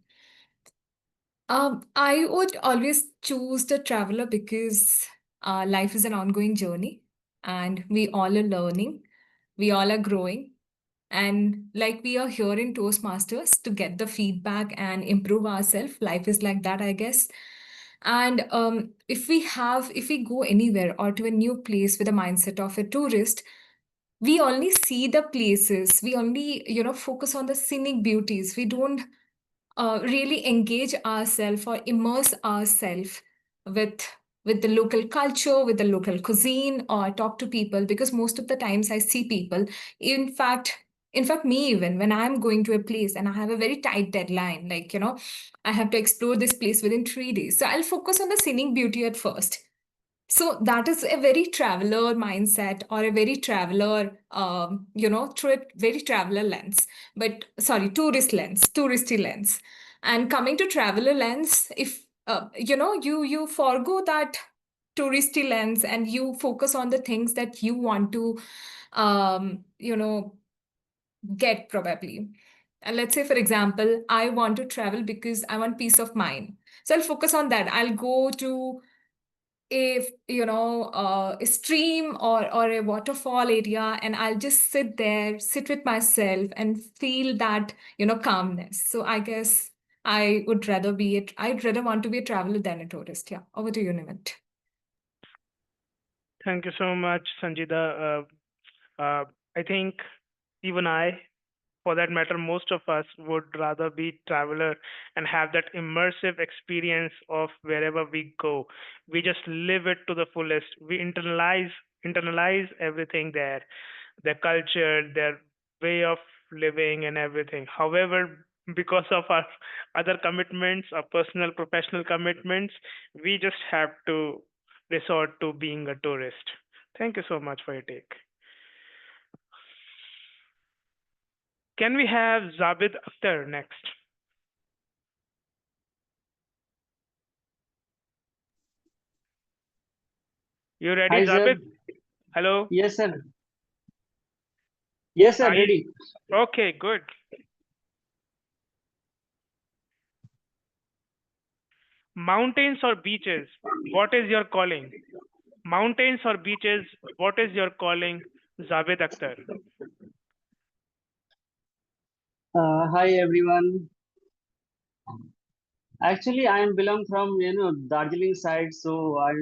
I would always choose the traveler because life is an ongoing journey and we all are learning, we all are growing. And like we are here in Toastmasters to get the feedback and improve ourselves. Life is like that, I guess. And if we go anywhere or to a new place with a mindset of a tourist, we only see the places, we only focus on the scenic beauties. We don't really engage ourselves or immerse ourselves with with the local culture, with the local cuisine, or talk to people, because most of the times I see people. In fact me, even when I'm going to a place and I have a very tight deadline, like I have to explore this place within 3 days, so I'll focus on the scenic beauty at first. So that is a very traveler mindset, or a very traveler, trip, very traveler lens. But sorry, tourist lens, touristy lens. And coming to traveler lens, if you forgo that touristy lens and you focus on the things that you want to, um, you know, get probably. And let's say, for example, I want to travel because I want peace of mind. So I'll focus on that. I'll go to a stream or a waterfall area, and I'll just sit there, sit with myself and feel that calmness. So I guess I'd rather want to be a traveler than a tourist. Yeah, over to you, Nimit. Thank you so much, Sanjida. I think even I, for that matter, most of us would rather be traveler and have that immersive experience of wherever we go. We just live it to the fullest. We internalize everything there, their culture, their way of living, and everything. However, because of our other commitments, our personal, professional commitments, we just have to resort to being a tourist. Thank you so much for your take. Can we have Zabid Akhtar next? You ready, Hi, sir. Zabid? Hello? Yes, sir. Yes, sir. Are you Ready. okay? Good. Mountains or beaches? What is your calling? Mountains or beaches? What is your calling, Zabid Akhtar? Hi, everyone. Actually, I am belong from Darjeeling side, so I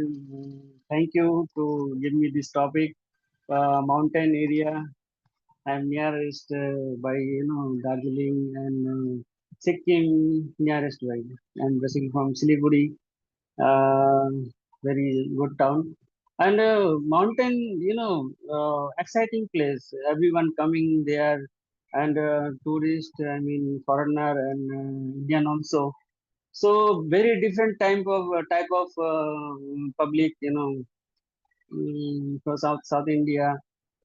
thank you to give me this topic. Mountain area. I'm nearest by Darjeeling and Sikkim nearest by. I'm basically from Siliguri, uh, very good town. And mountain, exciting place. Everyone coming there, and tourist. I mean, foreigner and Indian also. So very different type of public, for South India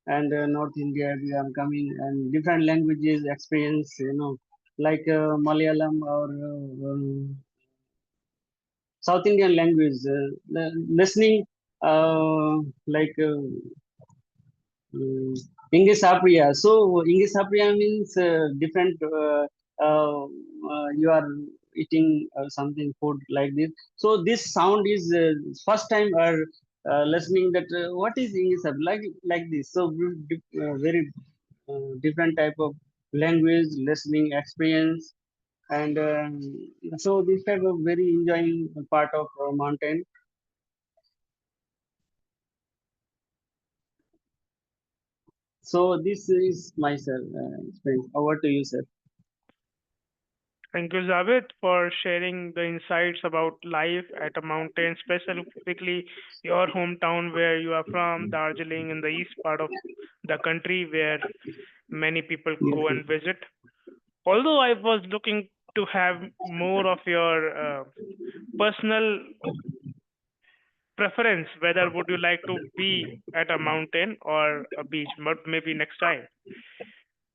and North India. We are coming and different languages experience, like Malayalam or South Indian language, listening like Mm, English Apria. So English Apria means different. You are eating something food like this. So this sound is first time are listening that what is English Apria like this. So very different type of language listening experience, and so this type of very enjoying part of mountain. So this is my sir experience. Over to you, sir. Thank you, Zabid, for sharing the insights about life at a mountain, specifically your hometown where you are from, Darjeeling, in the east part of the country where many people Yes, go sir. and visit. Although I was looking to have more of your personal preference, whether would you like to be at a mountain or a beach, but maybe next time.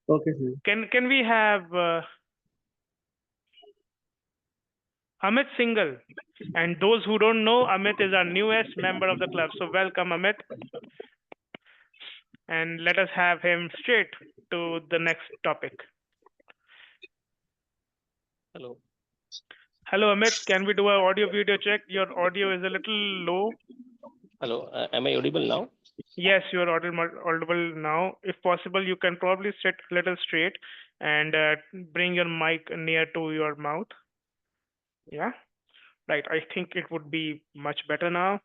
Okay, sir. Can we have Amit Singhal? And those who don't know, Amit is our newest member of the club. So welcome, Amit, and let us have him straight to the next topic. Hello. Hello, Amit. Can we do an audio video check? Your audio is a little low. Hello. Am I audible now? Yes, you are audible now. If possible, you can probably sit a little straight and bring your mic near to your mouth. Yeah, right. I think it would be much better now.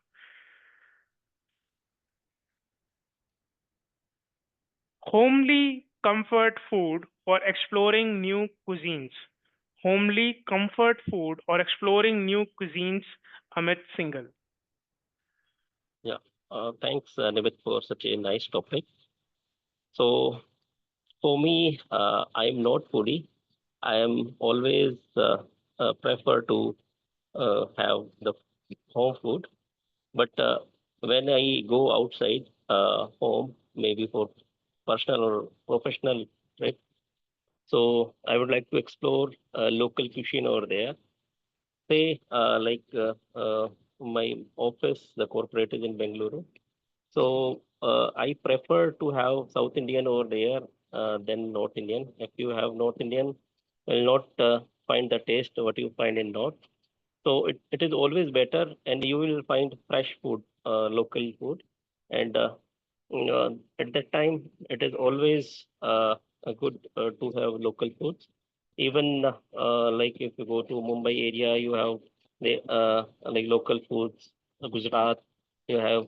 Homely comfort food or exploring new cuisines. Homely comfort food or exploring new cuisines, Amit Singhal. Yeah, thanks, Nimit, for such a nice topic. So, for me, I'm not foodie. I am always prefer to have the home food. But when I go outside home, maybe for personal or professional trip, so I would like to explore local cuisine over there. Say, my office, the corporate is in Bengaluru. So I prefer to have South Indian over there than North Indian. If you have North Indian, will not find the taste what you find in North. So it is always better, and you will find fresh food, local food, and at that time it is always good to have local foods. Even like if you go to Mumbai area, you have the like local foods. Gujarat, you have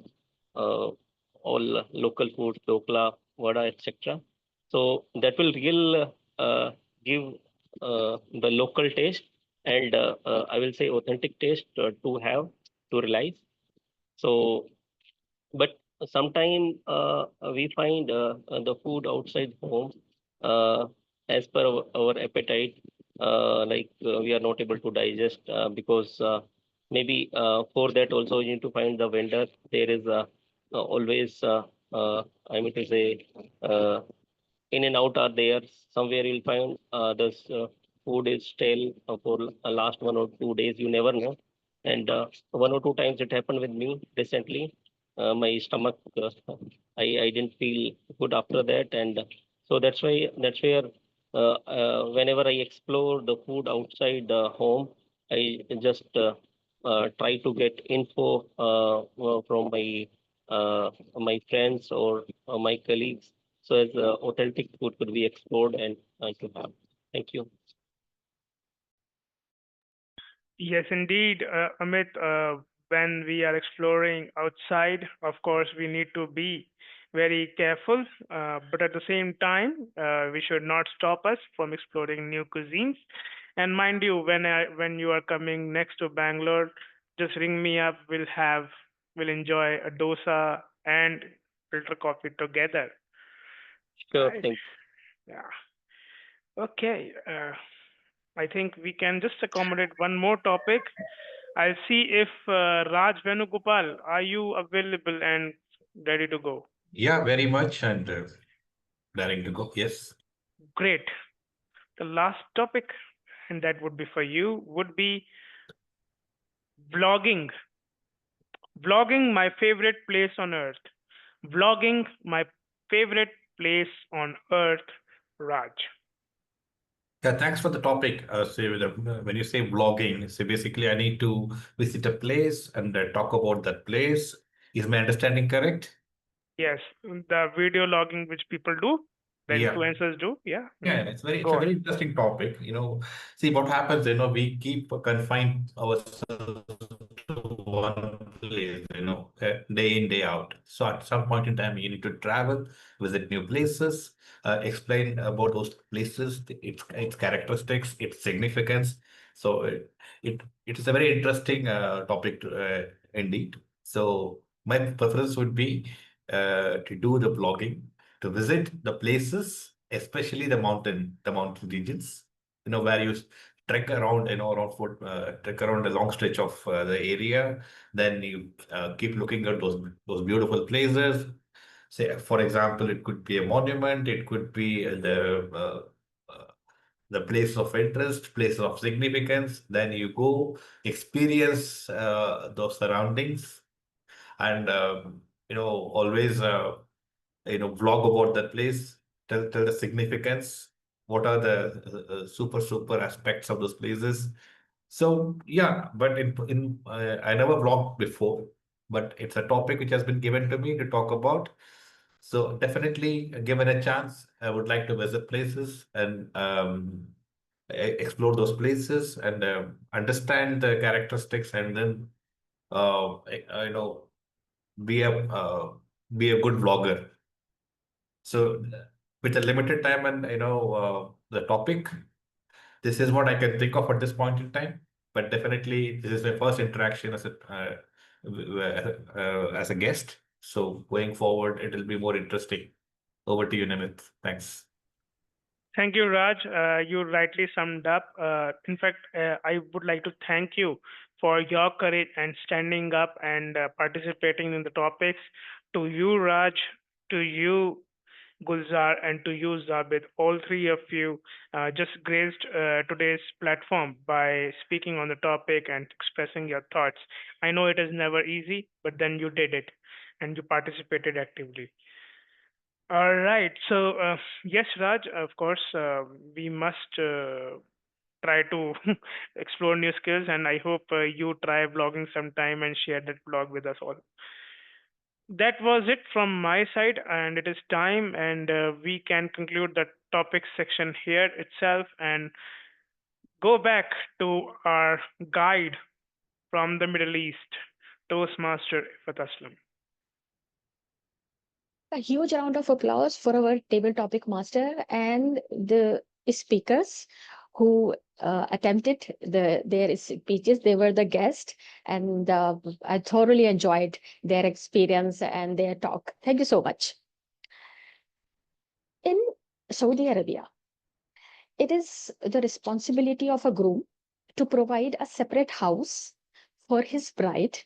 all local foods, dokla, vada, etc. So that will real give the local taste and I will say authentic taste to have to realize. So, but sometimes we find the food outside home uh, as per our appetite, we are not able to digest because maybe for that also you need to find the vendor. There is always, I mean to say, uh, in and out are there. Somewhere you'll find this food is stale for last 1 or 2 days. You never know. And 1 or 2 times it happened with me recently. My stomach, I didn't feel good after that, and so that's where whenever I explore the food outside home, I just try to get info from my friends or my colleagues so as authentic food could be explored and to have. Thank you. Yes, indeed, Amit. When we are exploring outside, of course, we need to be very careful. But at the same time, we should not stop us from exploring new cuisines. And mind you, when you are coming next to Bangalore, just ring me up. We'll enjoy a dosa and filter coffee together. Sure, Right? thank Yeah. Okay. I think we can just accommodate one more topic. I'll see if Raj Venugopal, are you available and ready to go? Yeah, very much, and daring to go. Yes. Great. The last topic, and that would be for you, would be vlogging. Vlogging, my favorite place on earth. Vlogging, my favorite place on earth, Raj. Yeah, thanks for the topic. When you say vlogging, so basically I need to visit a place and talk about that place. Is my understanding correct? Yes, the video logging which people do, the Yeah. influencers do. Yeah. Yeah, it's Go a on. very interesting topic. See what happens, we keep confined ourselves to one place, day in, day out. So at some point in time, you need to travel, visit new places, explain about those places, its characteristics, its significance. So it is a very interesting topic indeed. So my preference would be to do the blogging, to visit the places, especially the mountain regions, where you trek around, trek around a long stretch of the area. Then you keep looking at those beautiful places. Say, for example, it could be a monument, it could be the place of interest, place of significance. Then you go experience those surroundings, and always vlog about that place, tell the significance, what are the super aspects of those places. So yeah, but in I never vlogged before, but it's a topic which has been given to me to talk about. So definitely, given a chance, I would like to visit places and explore those places and understand the characteristics, and then you know, be a be a good vlogger. So with a limited time and the topic, this is what I can think of at this point in time. But definitely, this is my first interaction as a guest. So going forward, it will be more interesting. Over to you, Nimit. Thanks. Thank you, Raj. You rightly summed up. In fact, I would like to thank you for your courage and standing up and participating in the topics. To you, Raj, to you, Gulzar, and to you, Zabit, all three of you just graced today's platform by speaking on the topic and expressing your thoughts. I know it is never easy, but then you did it and you participated actively. All right. So, yes, Raj, of course, we must try to explore new skills, and I hope you try vlogging sometime and share that vlog with us all. That was it from my side, and it is time, and we can conclude the topic section here itself and go back to our guide from the Middle East, Toastmaster Iffat Aslam. A huge round of applause for our table topic master and the speakers who attempted their speeches. They were the guest, and I thoroughly enjoyed their experience and their talk. Thank you so much. In Saudi Arabia, it is the responsibility of a groom to provide a separate house for his bride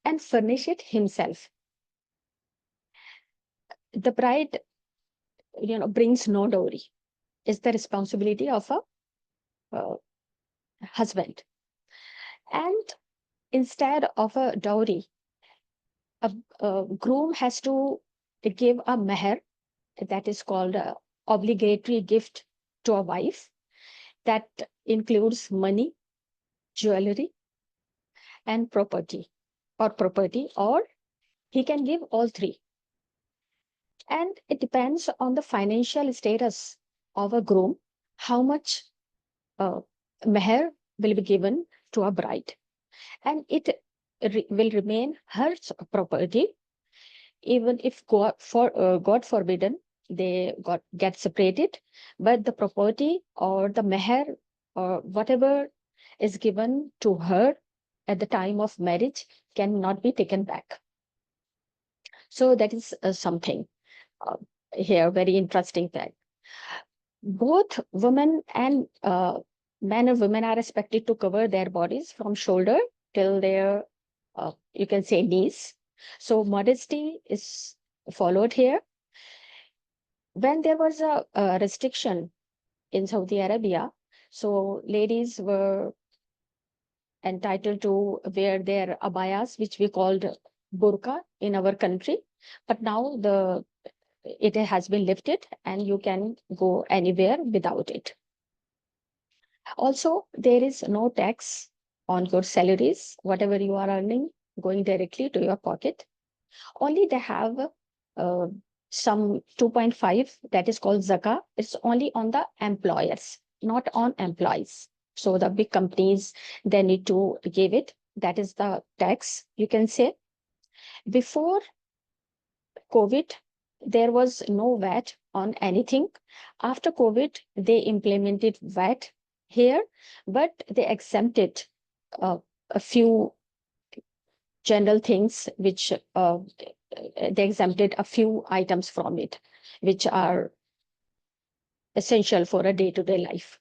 and furnish it himself. The bride, brings no dowry. It's the responsibility of a husband. And instead of a dowry, a groom has to give a meher, that is called a obligatory gift to a wife, that includes money, jewelry, and property, or he can give all three. And it depends on the financial status of a groom, how much meher will be given to a bride. And it will remain her property, even if God forbidden, they get separated, but the property or the meher or whatever is given to her at the time of marriage cannot be taken back. So that is something here, very interesting fact. Both women and men and women are expected to cover their bodies from shoulder till their, you can say, knees. So modesty is followed here. When there was a restriction in Saudi Arabia, so ladies were entitled to wear their abayas, which we called burqa in our country. But now it has been lifted and you can go anywhere without it. Also, there is no tax on your salaries, whatever you are earning, going directly to your pocket. Only they have some 2.5 that is called zakah. It's only on the employers, not on employees. So the big companies, they need to give it. That is the tax, you can say. Before COVID, there was no VAT on anything. After COVID, they implemented VAT here, but they exempted a few general things, which they exempted a few items from it, which are essential for a day-to-day life.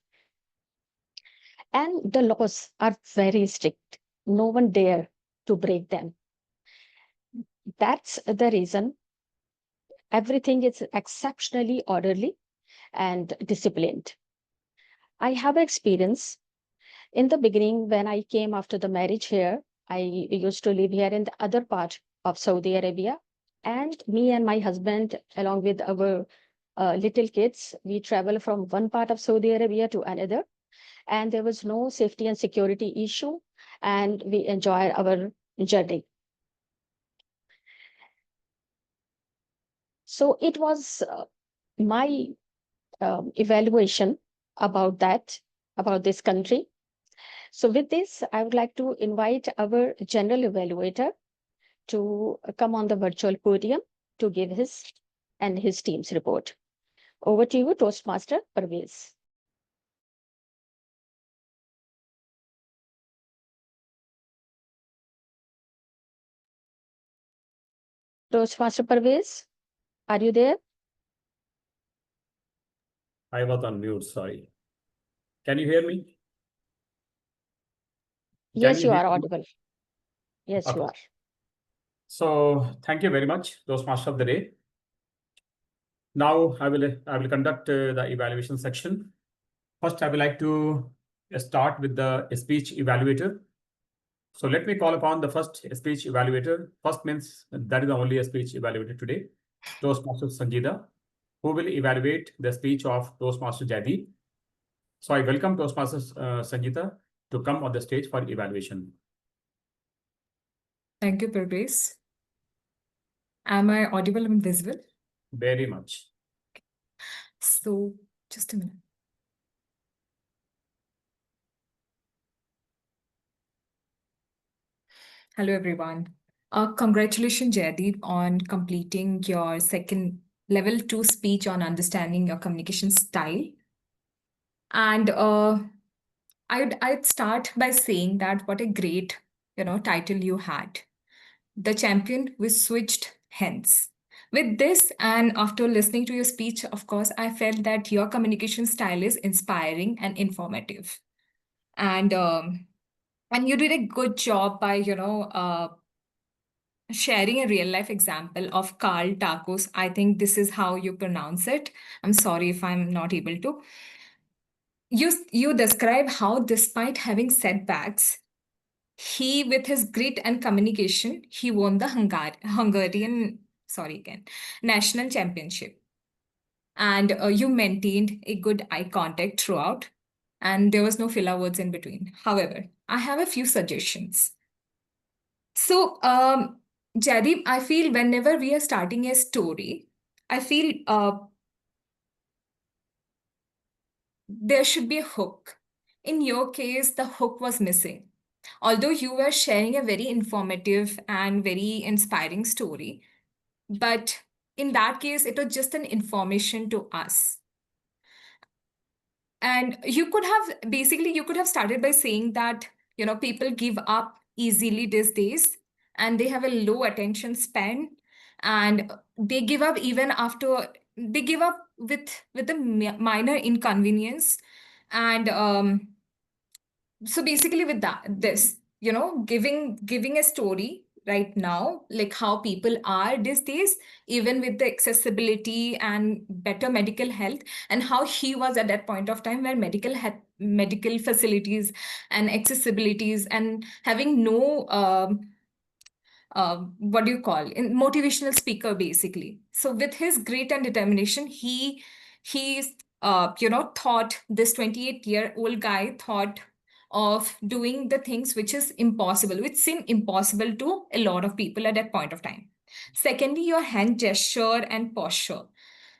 And the laws are very strict. No one dare to break them. That's the reason everything is exceptionally orderly and disciplined. I have experience. In the beginning, when I came after the marriage here, I used to live here in the other part of Saudi Arabia. And me and my husband, along with our little kids, we travel from one part of Saudi Arabia to another. And there was no safety and security issue. And we enjoyed our journey. So it was my evaluation about this country. So with this, I would like to invite our general evaluator to come on the virtual podium to give his and his team's report. Over to you, Toastmaster Parvez. Toastmaster Parvez, are you there? I was on mute, sorry. Can you hear me? Yes, you are audible. Yes, Okay. you are. So thank you very much, Toastmaster of the day. Now I will conduct the evaluation section. First, I would like to start with the speech evaluator. So let me call upon the first speech evaluator. First means that is the only speech evaluator today, Toastmaster Sanjida, who will evaluate the speech of Toastmaster Jaideep. So I welcome Toastmaster Sanjita to come on the stage for evaluation. Thank you, Parvez. Am I audible and visible? Very much. So just a minute. Hello, everyone. Congratulations, Jaideep, on completing your second level 2 speech on understanding your communication style. And I'd start by saying that what a great, title you had. The champion with switched hands. With this, and after listening to your speech, of course, I felt that your communication style is inspiring and informative. And you did a good job by, sharing a real life example of Carl Tacos. I think this is how you pronounce it. I'm sorry if I'm not able to. You describe how, despite having setbacks, he, with his grit and communication, he won the Hungarian, national championship. And you maintained a good eye contact throughout, and there was no filler words in between. However, I have a few suggestions. So, Jaideep, I feel whenever we are starting a story, I feel there should be a hook. In your case, the hook was missing. Although you were sharing a very informative and very inspiring story, but in that case, it was just an information to us. And you could have started by saying that, people give up easily these days and they have a low attention span, and they give up even after they give up with a minor inconvenience. And so basically with this, giving a story right now, like how people are these days, even with the accessibility and better medical health, and how he was at that point of time where medical facilities and accessibilities and having no what do you call in motivational speaker basically. So with his grit and determination, he's thought, this 28-year-old guy thought of doing the things which seem impossible to a lot of people at that point of time. Secondly, your hand gesture and posture.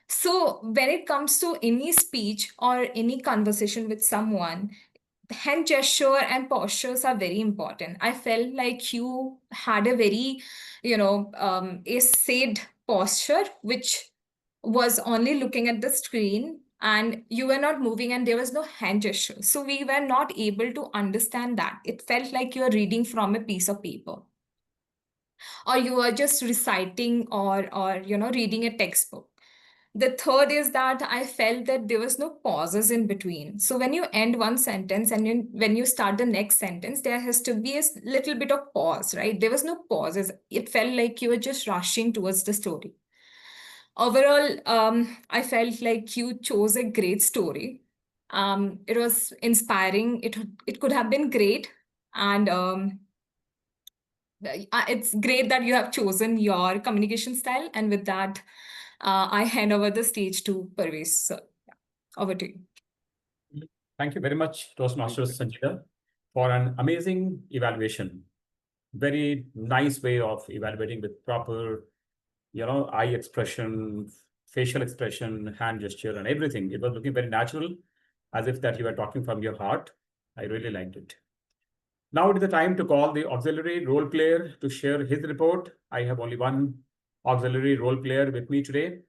So when it comes to any speech or any conversation with someone, hand gesture and postures are very important. I felt like you had a very, a sad posture, which was only looking at the screen, and you were not moving and there was no hand gesture. So we were not able to understand that. It felt like you were reading from a piece of paper, or you were just reciting or reading a textbook. The third is that I felt that there was no pauses in between. So when you end one sentence and when you start the next sentence, there has to be a little bit of pause, right? There was no pauses. It felt like you were just rushing towards the story. Overall, I felt like you chose a great story. It was inspiring. It could have been great. And it's great that you have chosen your communication style. And with that, I hand over the stage to Parvez. So, over to you. Thank you very much, Toastmasters Sanjita, for an amazing evaluation. Very nice way of evaluating with proper eye expression, facial expression, hand gesture, and everything. It was looking very natural, as if that you were talking from your heart. I really liked it. Now it is the time to call the auxiliary role player to share his report. I have only one auxiliary role player with me today.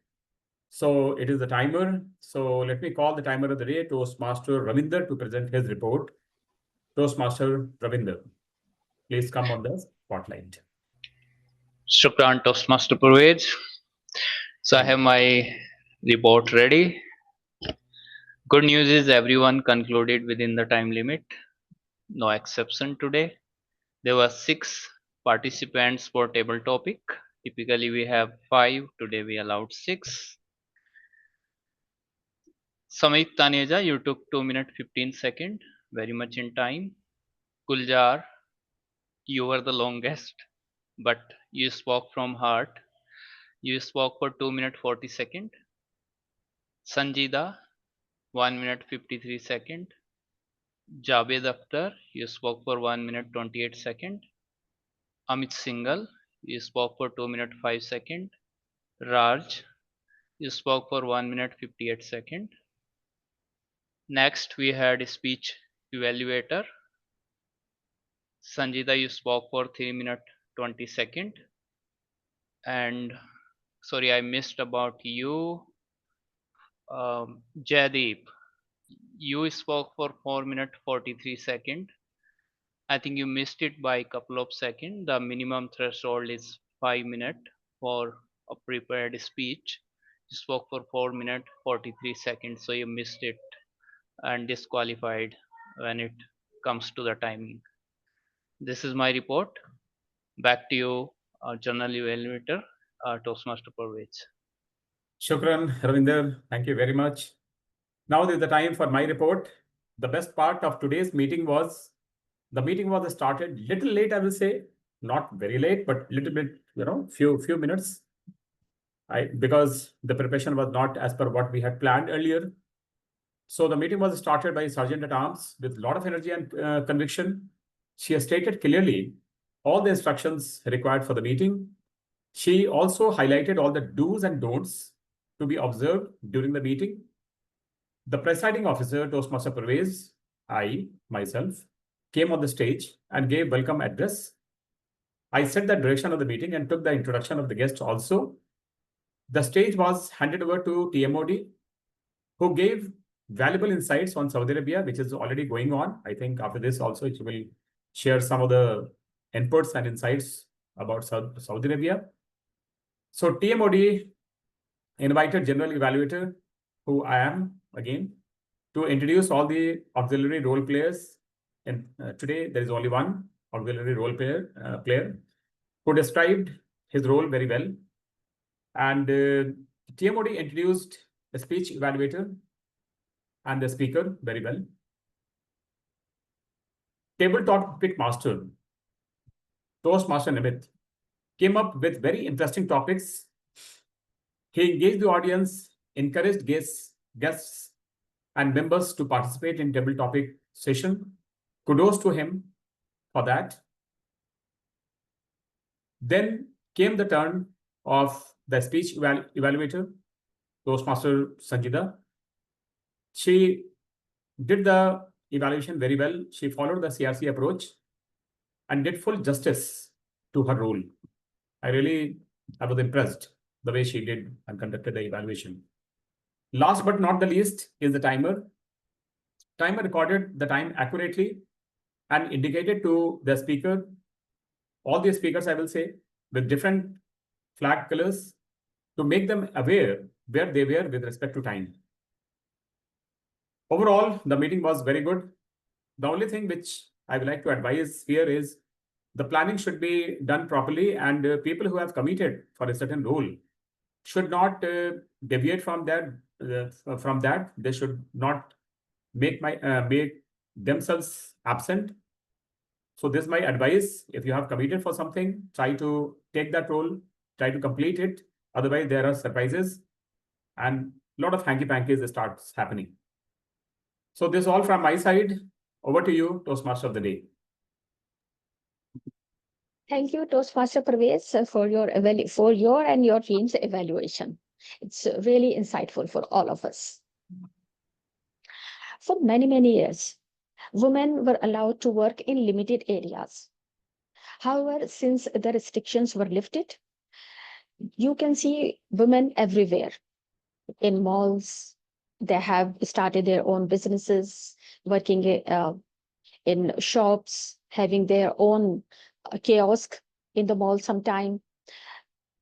So it is the timer. So let me call the timer of the day, Toastmaster Ravinder, to present his report. Toastmaster Ravinder, please come on the spotlight. Shukran, Toastmaster Parvez. So I have my report ready. Good news is everyone concluded within the time limit. No exception today. There were 6 participants per table topic. Typically we have 5. Today we allowed 6. Samit Taneja, you took 2 minutes 15 seconds. Very much in time. Guljar, you were the longest, but you spoke from heart. You spoke for 2 minutes 40 seconds. Sanjida, 1 minute 53 seconds. Javed Akhtar, you spoke for 1 minute 28 seconds. Amit Singhal, you spoke for 2 minutes 5 seconds. Raj, you spoke for 1 minute 58 seconds. Next, we had a speech evaluator. Sanjida, you spoke for 3 minutes 20 seconds. And sorry, I missed about you. Jaideep, you spoke for 4 minutes 43 seconds. I think you missed it by a couple of seconds. The minimum threshold is 5 minutes for a prepared speech. You spoke for 4 minutes 43 seconds, so you missed it and disqualified when it comes to the timing. This is my report. Back to you, Journal Evaluator, Toastmaster Parvez. Shukran, Ravinder. Thank you very much. Now is the time for my report. The best part of today's meeting was the meeting was started little late, I will say, not very late, but little bit, few minutes. Because the preparation was not as per what we had planned earlier. So the meeting was started by Sergeant at Arms with a lot of energy and conviction. She has stated clearly all the instructions required for the meeting. She also highlighted all the do's and don'ts to be observed during the meeting. The presiding officer, Toastmaster Parvez, I, myself, came on the stage and gave welcome address. I set the direction of the meeting and took the introduction of the guests also. The stage was handed over to TMOD, who gave valuable insights on Saudi Arabia, which is already going on. I think after this also, she will share some of the inputs and insights about Saudi Arabia. So TMOD invited General Evaluator, who I am again, to introduce all the auxiliary role players. And today there is only one auxiliary role player who described his role very well. And TMOD introduced a speech evaluator and the speaker very well. Table topic master, Toastmaster Nimit, came up with very interesting topics. He engaged the audience, encouraged guests and members to participate in table topic session. Kudos to him for that. Then came the turn of the speech evaluator, Toastmaster Sanjida. She did the evaluation very well. She followed the CRC approach and did full justice to her role. I was impressed the way she did and conducted the evaluation. Last but not the least is the timer. Timer recorded the time accurately and indicated to the speaker, all the speakers, I will say, with different flag colors to make them aware where they were with respect to time. Overall, the meeting was very good. The only thing which I would like to advise here is the planning should be done properly, and people who have committed for a certain role should not deviate from that. They should not make themselves absent. So this is my advice. If you have committed for something, try to take that role, try to complete it. Otherwise, there are surprises and a lot of hanky-pankies starts happening. So this is all from my side. Over to you, Toastmaster of the day. Thank you, Toastmaster Parvez, for your and your team's evaluation. It's really insightful for all of us. For many, many years, women were allowed to work in limited areas. However, since the restrictions were lifted, you can see women everywhere in malls. They have started their own businesses, working in shops, having their own kiosk in the mall sometime,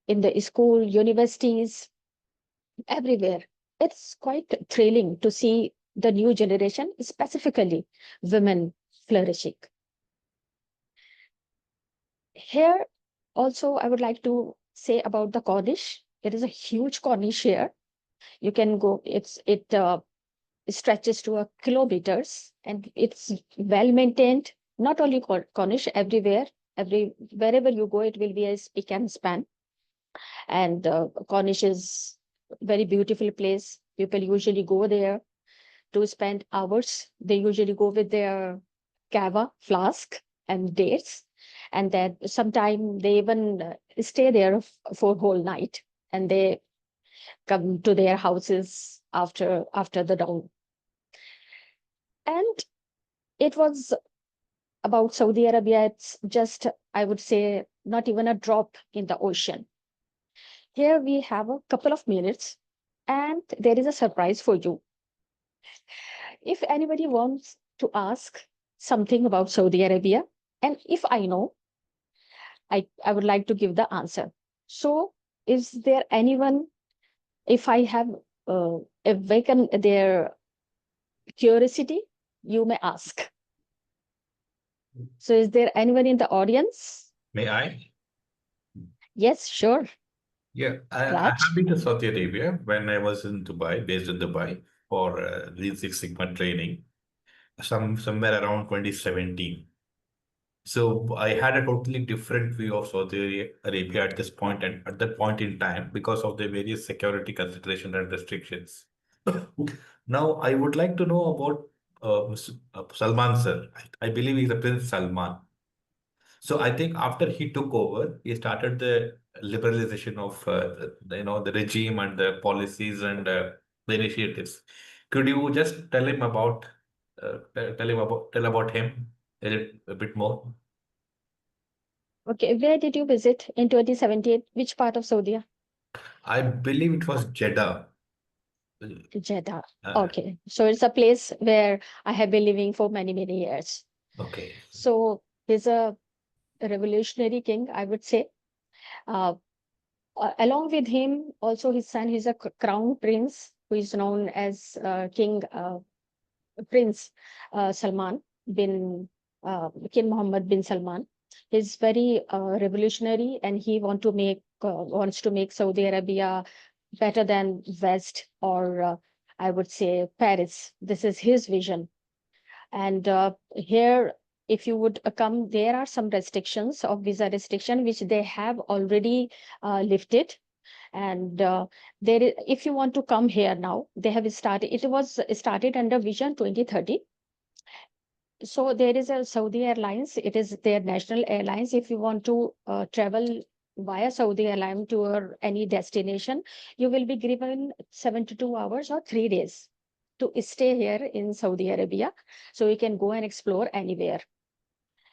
in the school, universities, everywhere. It's quite thrilling to see the new generation, specifically women, flourishing. Here, also, I would like to say about the Cornish. It is a huge Cornish here. You can go, it stretches to a kilometers, and it's well maintained. Not only Cornish, everywhere, wherever you go, it will be a speak and span. And Cornish is very beautiful place. People usually go there to spend hours. They usually go with their cava flask and dates, and then sometime they even stay there for whole night, and they come to their houses after the dawn. And it was about Saudi Arabia. It's just, I would say, not even a drop in the ocean. Here we have a couple of minutes, and there is a surprise for you. If anybody wants to ask something about Saudi Arabia, and if I know, I would like to give the answer. So, is there anyone, if I have awakened their curiosity, you may ask. So, is there anyone in the audience? May I? Yes, sure. Yeah, I have been to Saudi Arabia when I was in Dubai, based in Dubai, for Lean Six Sigma training, somewhere around 2017. So I had a totally different view of Saudi Arabia at this point and at that point in time because of the various security considerations and restrictions. Now I would like to know about Mr. Salman sir. I believe he's the Prince Salman. So I think after he took over, he started the liberalization of the regime and the policies and the initiatives. Could you just tell about him a bit more? Okay, where did you visit in 2017? Which part of Saudi? I believe it was Jeddah. Jeddah. Okay, so it's a place where I have been living for many, many years. Okay. So he's a revolutionary king, I would say. Along with him, also his son, he's a crown prince who is known as Prince Salman bin King Mohammed bin Salman. He's very revolutionary, and he wants to make Saudi Arabia better than West, or I would say Paris. This is his vision. And here, if you would come, there are some restrictions of visa restriction, which they have already lifted. And if you want to come here now, they have started, it was started under Vision 2030. So there is a Saudi Airlines, it is their national airlines. If you want to travel via Saudi Airlines to any destination, you will be given 72 hours or 3 days to stay here in Saudi Arabia. So you can go and explore anywhere.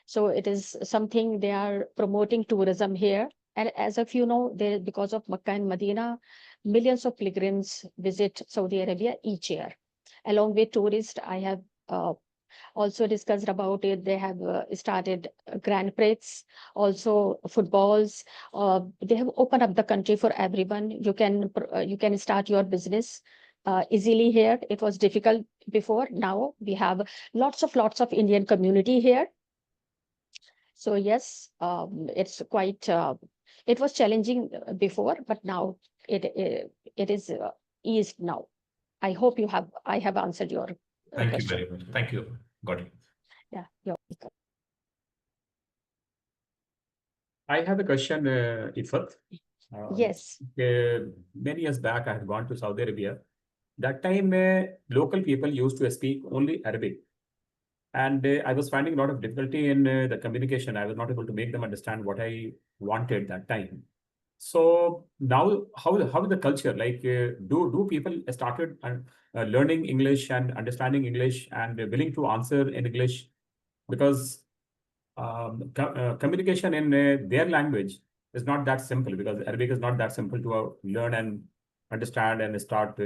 So it is something they are promoting tourism here. And as of you know, because of Makkah and Medina, millions of pilgrims visit Saudi Arabia each year. Along with tourists, I have also discussed about it. They have started Grand Prix, also footballs. They have opened up the country for everyone. You can start your business easily here. It was difficult before. Now we have lots of Indian community here. So yes, it's quite. It was challenging before, but now it is eased now. I hope I have answered your Thank question. you very much. Thank you. Got it. Yeah, you're welcome. I have a question, Iffat. Yes. Many years back, I had gone to Saudi Arabia. That time, local people used to speak only Arabic. and I was finding a lot of difficulty in the communication. I was not able to make them understand what I wanted that time. So now, how is the culture? Like, do people started learning English and understanding English and willing to answer in English? Because communication in their language is not that simple, because Arabic is not that simple to learn and understand and start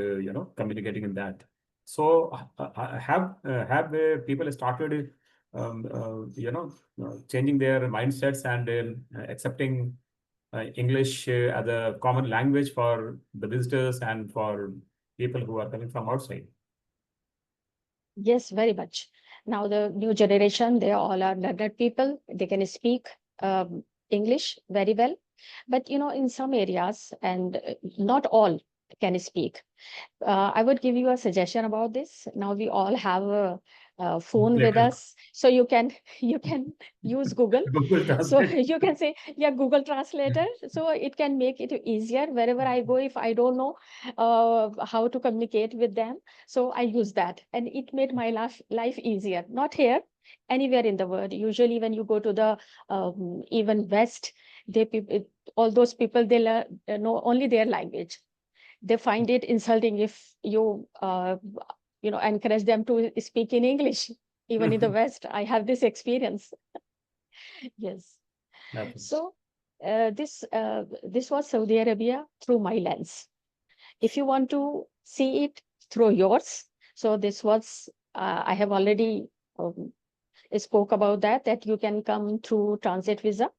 communicating in that. So have people started changing their mindsets and accepting English as a common language for the visitors and for people who are coming from outside? Yes, very much. Now the new generation, they all are learned people. They can speak English very well. But in some areas, and not all can speak. I would give you a suggestion about this. Now we all have a phone with us, so you can use Google. Google So Translate. you can say, yeah, Google Translator. So it can make it easier wherever I go. If I don't know how to communicate with them, so I use that, and it made my life easier. Not here, anywhere in the world. Usually, when you go to the even West, all those people, they know only their language. They find it insulting if you encourage them to speak in English. Even in the West, I have this experience. Yes. Happens. So this was Saudi Arabia through my lens. If you want to see it through yours, so this was I have already spoke about that you can come through transit visa.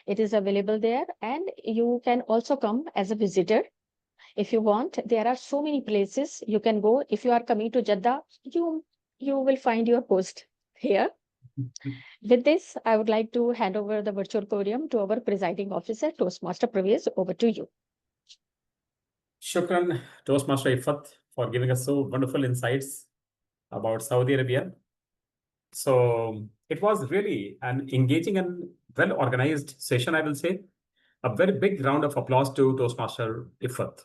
It is available there, and you can also come as a visitor if you want. There are so many places you can go. If you are coming to Jeddah, you will find your host here. With this, I would like to hand over the virtual podium to our presiding officer, Toastmaster Pravesh. Over to you. Shukran, Toastmaster Iffat, for giving us so wonderful insights about Saudi Arabia. So it was really an engaging and well-organized session, I will say. A very big round of applause to Toastmaster Iffat.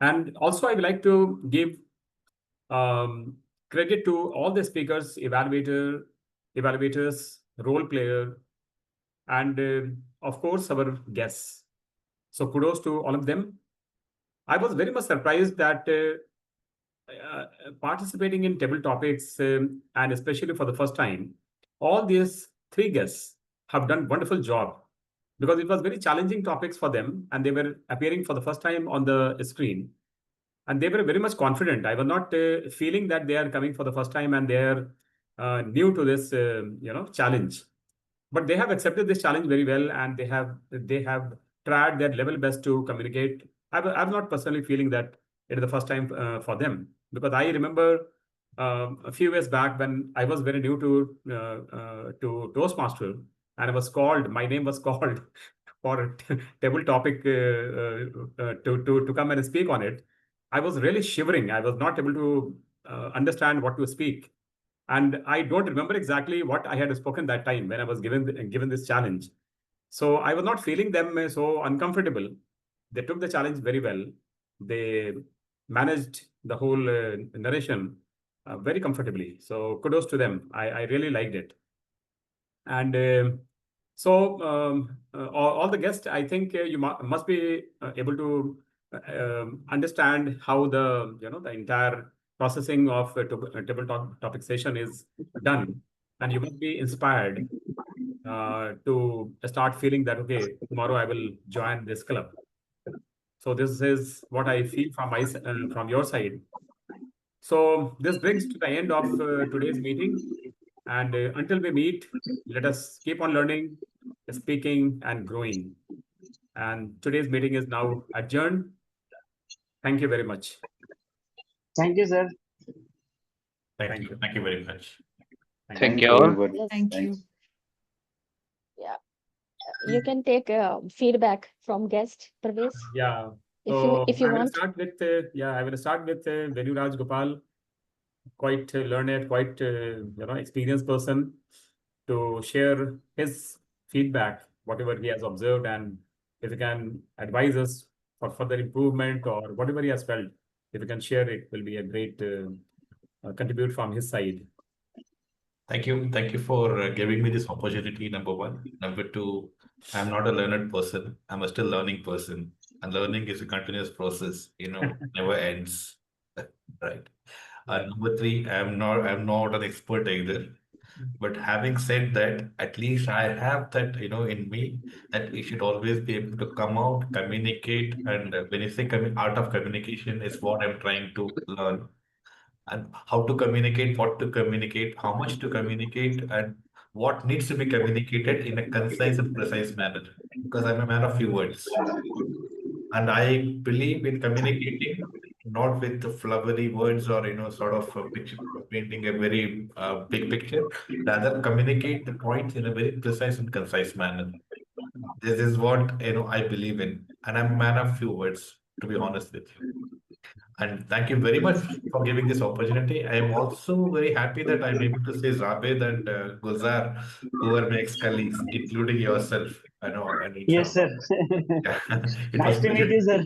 And also, I would like to give credit to all the speakers, evaluators, role player, and of course, our guests. So kudos to all of them. I was very much surprised that participating in table topics, and especially for the first time, all these three guests have done wonderful job, because it was very challenging topics for them, and they were appearing for the first time on the screen, and they were very much confident. I was not feeling that they are coming for the first time and they are new to this challenge, but they have accepted this challenge very well, and they have tried their level best to communicate. I'm not personally feeling that it is the first time for them, because I remember a few years back when I was very new to Toastmaster, and I was called. My name was called for a table topic to come and speak on it. I was really shivering. I was not able to understand what to speak. And I don't remember exactly what I had spoken that time when I was given this challenge. So I was not feeling them so uncomfortable. They took the challenge very well. They managed the whole narration very comfortably. So kudos to them. I really liked it. And all the guests, I think you must be able to understand how the entire processing of a table topic session is done, and you must be inspired to start feeling that, okay, tomorrow I will join this club. So this is what I feel from your side. So this brings to the end of today's meeting. And until we meet, let us keep on learning, speaking, and growing. And today's meeting is now adjourned. Thank you very much. Thank you, sir. Thank you. Thank you very much. Thank you all. everybody. Yes. Thank Thanks. you. Yeah. You can take feedback from guest, Pravesh, Yeah. if So you I will want. start with I will start with Venuraj Gopal, quite learned, quite experienced person, to share his feedback, whatever he has observed, and if he can advise us for further improvement or whatever he has felt if you can share, it will be a great contribute from his side. Thank you. Thank you for giving me this opportunity, number one. Number two, I'm not a learned person. I'm a still learning person. And learning is a continuous process, never ends. Right. Number three, I'm not an expert either. But having said that, at least I have that, in me, that we should always be able to come out, communicate. And when you say art of communication is what I'm trying to learn. And how to communicate, what to communicate, how much to communicate, and what needs to be communicated in a concise and precise manner. Because I'm a man of few words. And I believe in communicating, not with the flowery words or, sort of a picture, painting a very big picture. Rather, communicate the points in a very precise and concise manner. This is what, I believe in. And I'm a man of few words, to be honest with you. And thank you very much for giving this opportunity. I am also very happy that I'm able to say Zabed and Gulzar, who are my ex-colleagues, including yourself. I know, and Yes, sir. yeah, it Nice was to meet you, sir.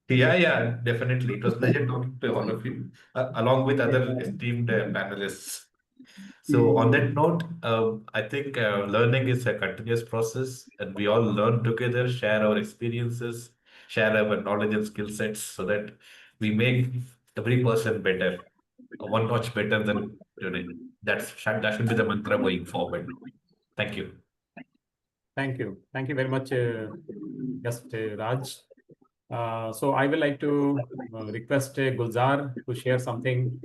Yeah, definitely. It was pleasure talking to all of you, along with other esteemed panelists. So on that note, I think learning is a continuous process, and we all learn together, share our experiences, share our knowledge and skill sets, so that we make every person better, one notch better than today. That should be the mantra going forward. Thank you. Thank you. Thank you very much, guest Raj. So I would like to request Gulzar to share something,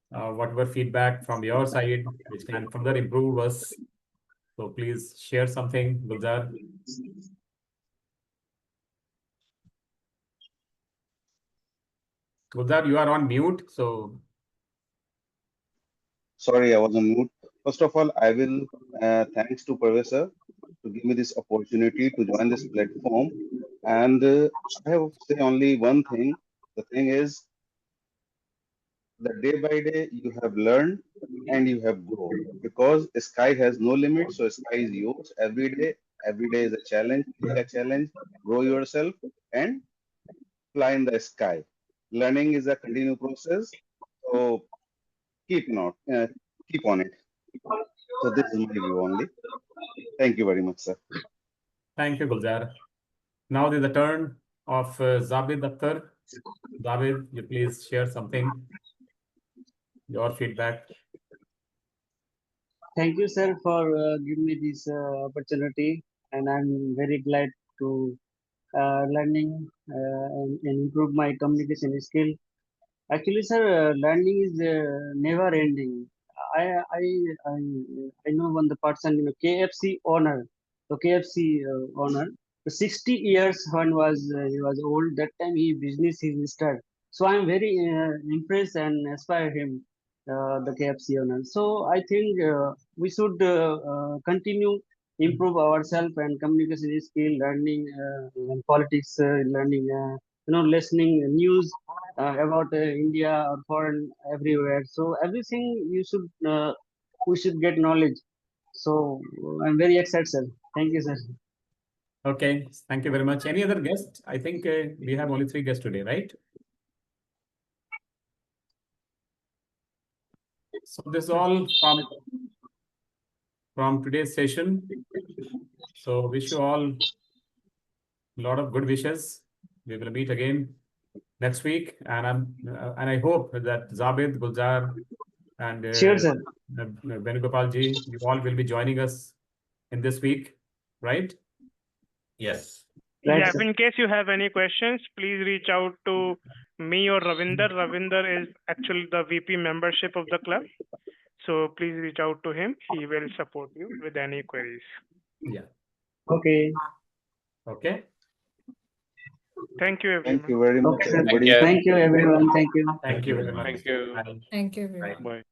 whatever feedback from your side, which can further improve us. So please share something, Gulzar. Gulzar, you are on mute. So Sorry, I was on mute. First of all, I will thanks to Professor to give me this opportunity to join this platform. And I have to say only one thing. The thing is that day by day you have learned and you have grown, because sky has no limit. So sky is yours every day. Every day is a challenge. Take a challenge, grow yourself, and fly in the sky. Learning is a continuous process. So keep on it. So this is my view only. Thank you very much, sir. thank you, Gulzar. Now is the turn of Zabid Akhtar. Zabid, you please share something, your feedback. Thank you, sir, for giving me this opportunity, and I'm very glad to learning and improve my communication skill. Actually, sir, learning is never ending. I I I I know one the person, KFC owner, the KFC owner. The 60 years when he was old, that time he business he started. So I'm very impressed and aspire him, the KFC owner. So I think we should continue improve ourselves and communication skill, learning and politics, learning, listening news about India or foreign everywhere. So everything we should get knowledge. So I'm very excited, sir. Thank you, sir. Okay, thank you very much. Any other guest? I think we have only 3 guests today, right? So this is all from today's session. So wish you all a lot of good wishes. We will meet again next week, and I hope that Zabid, Gulzar, and Sure, sir. Venugopalji, you all will be joining us in this week, right? Yes. Right, Yeah, sir. in case you have any questions, please reach out to me or Ravinder. Ravinder is actually the VP membership of the club. So please reach out to him. He will support you with any queries. Yeah. Okay. Okay. Thank you, everyone. Thank you very much, Okay, sir. everybody. you. Thank you, everyone. Thank you. Thank you very much. Thank you. Bye. Thank you, everyone. Bye.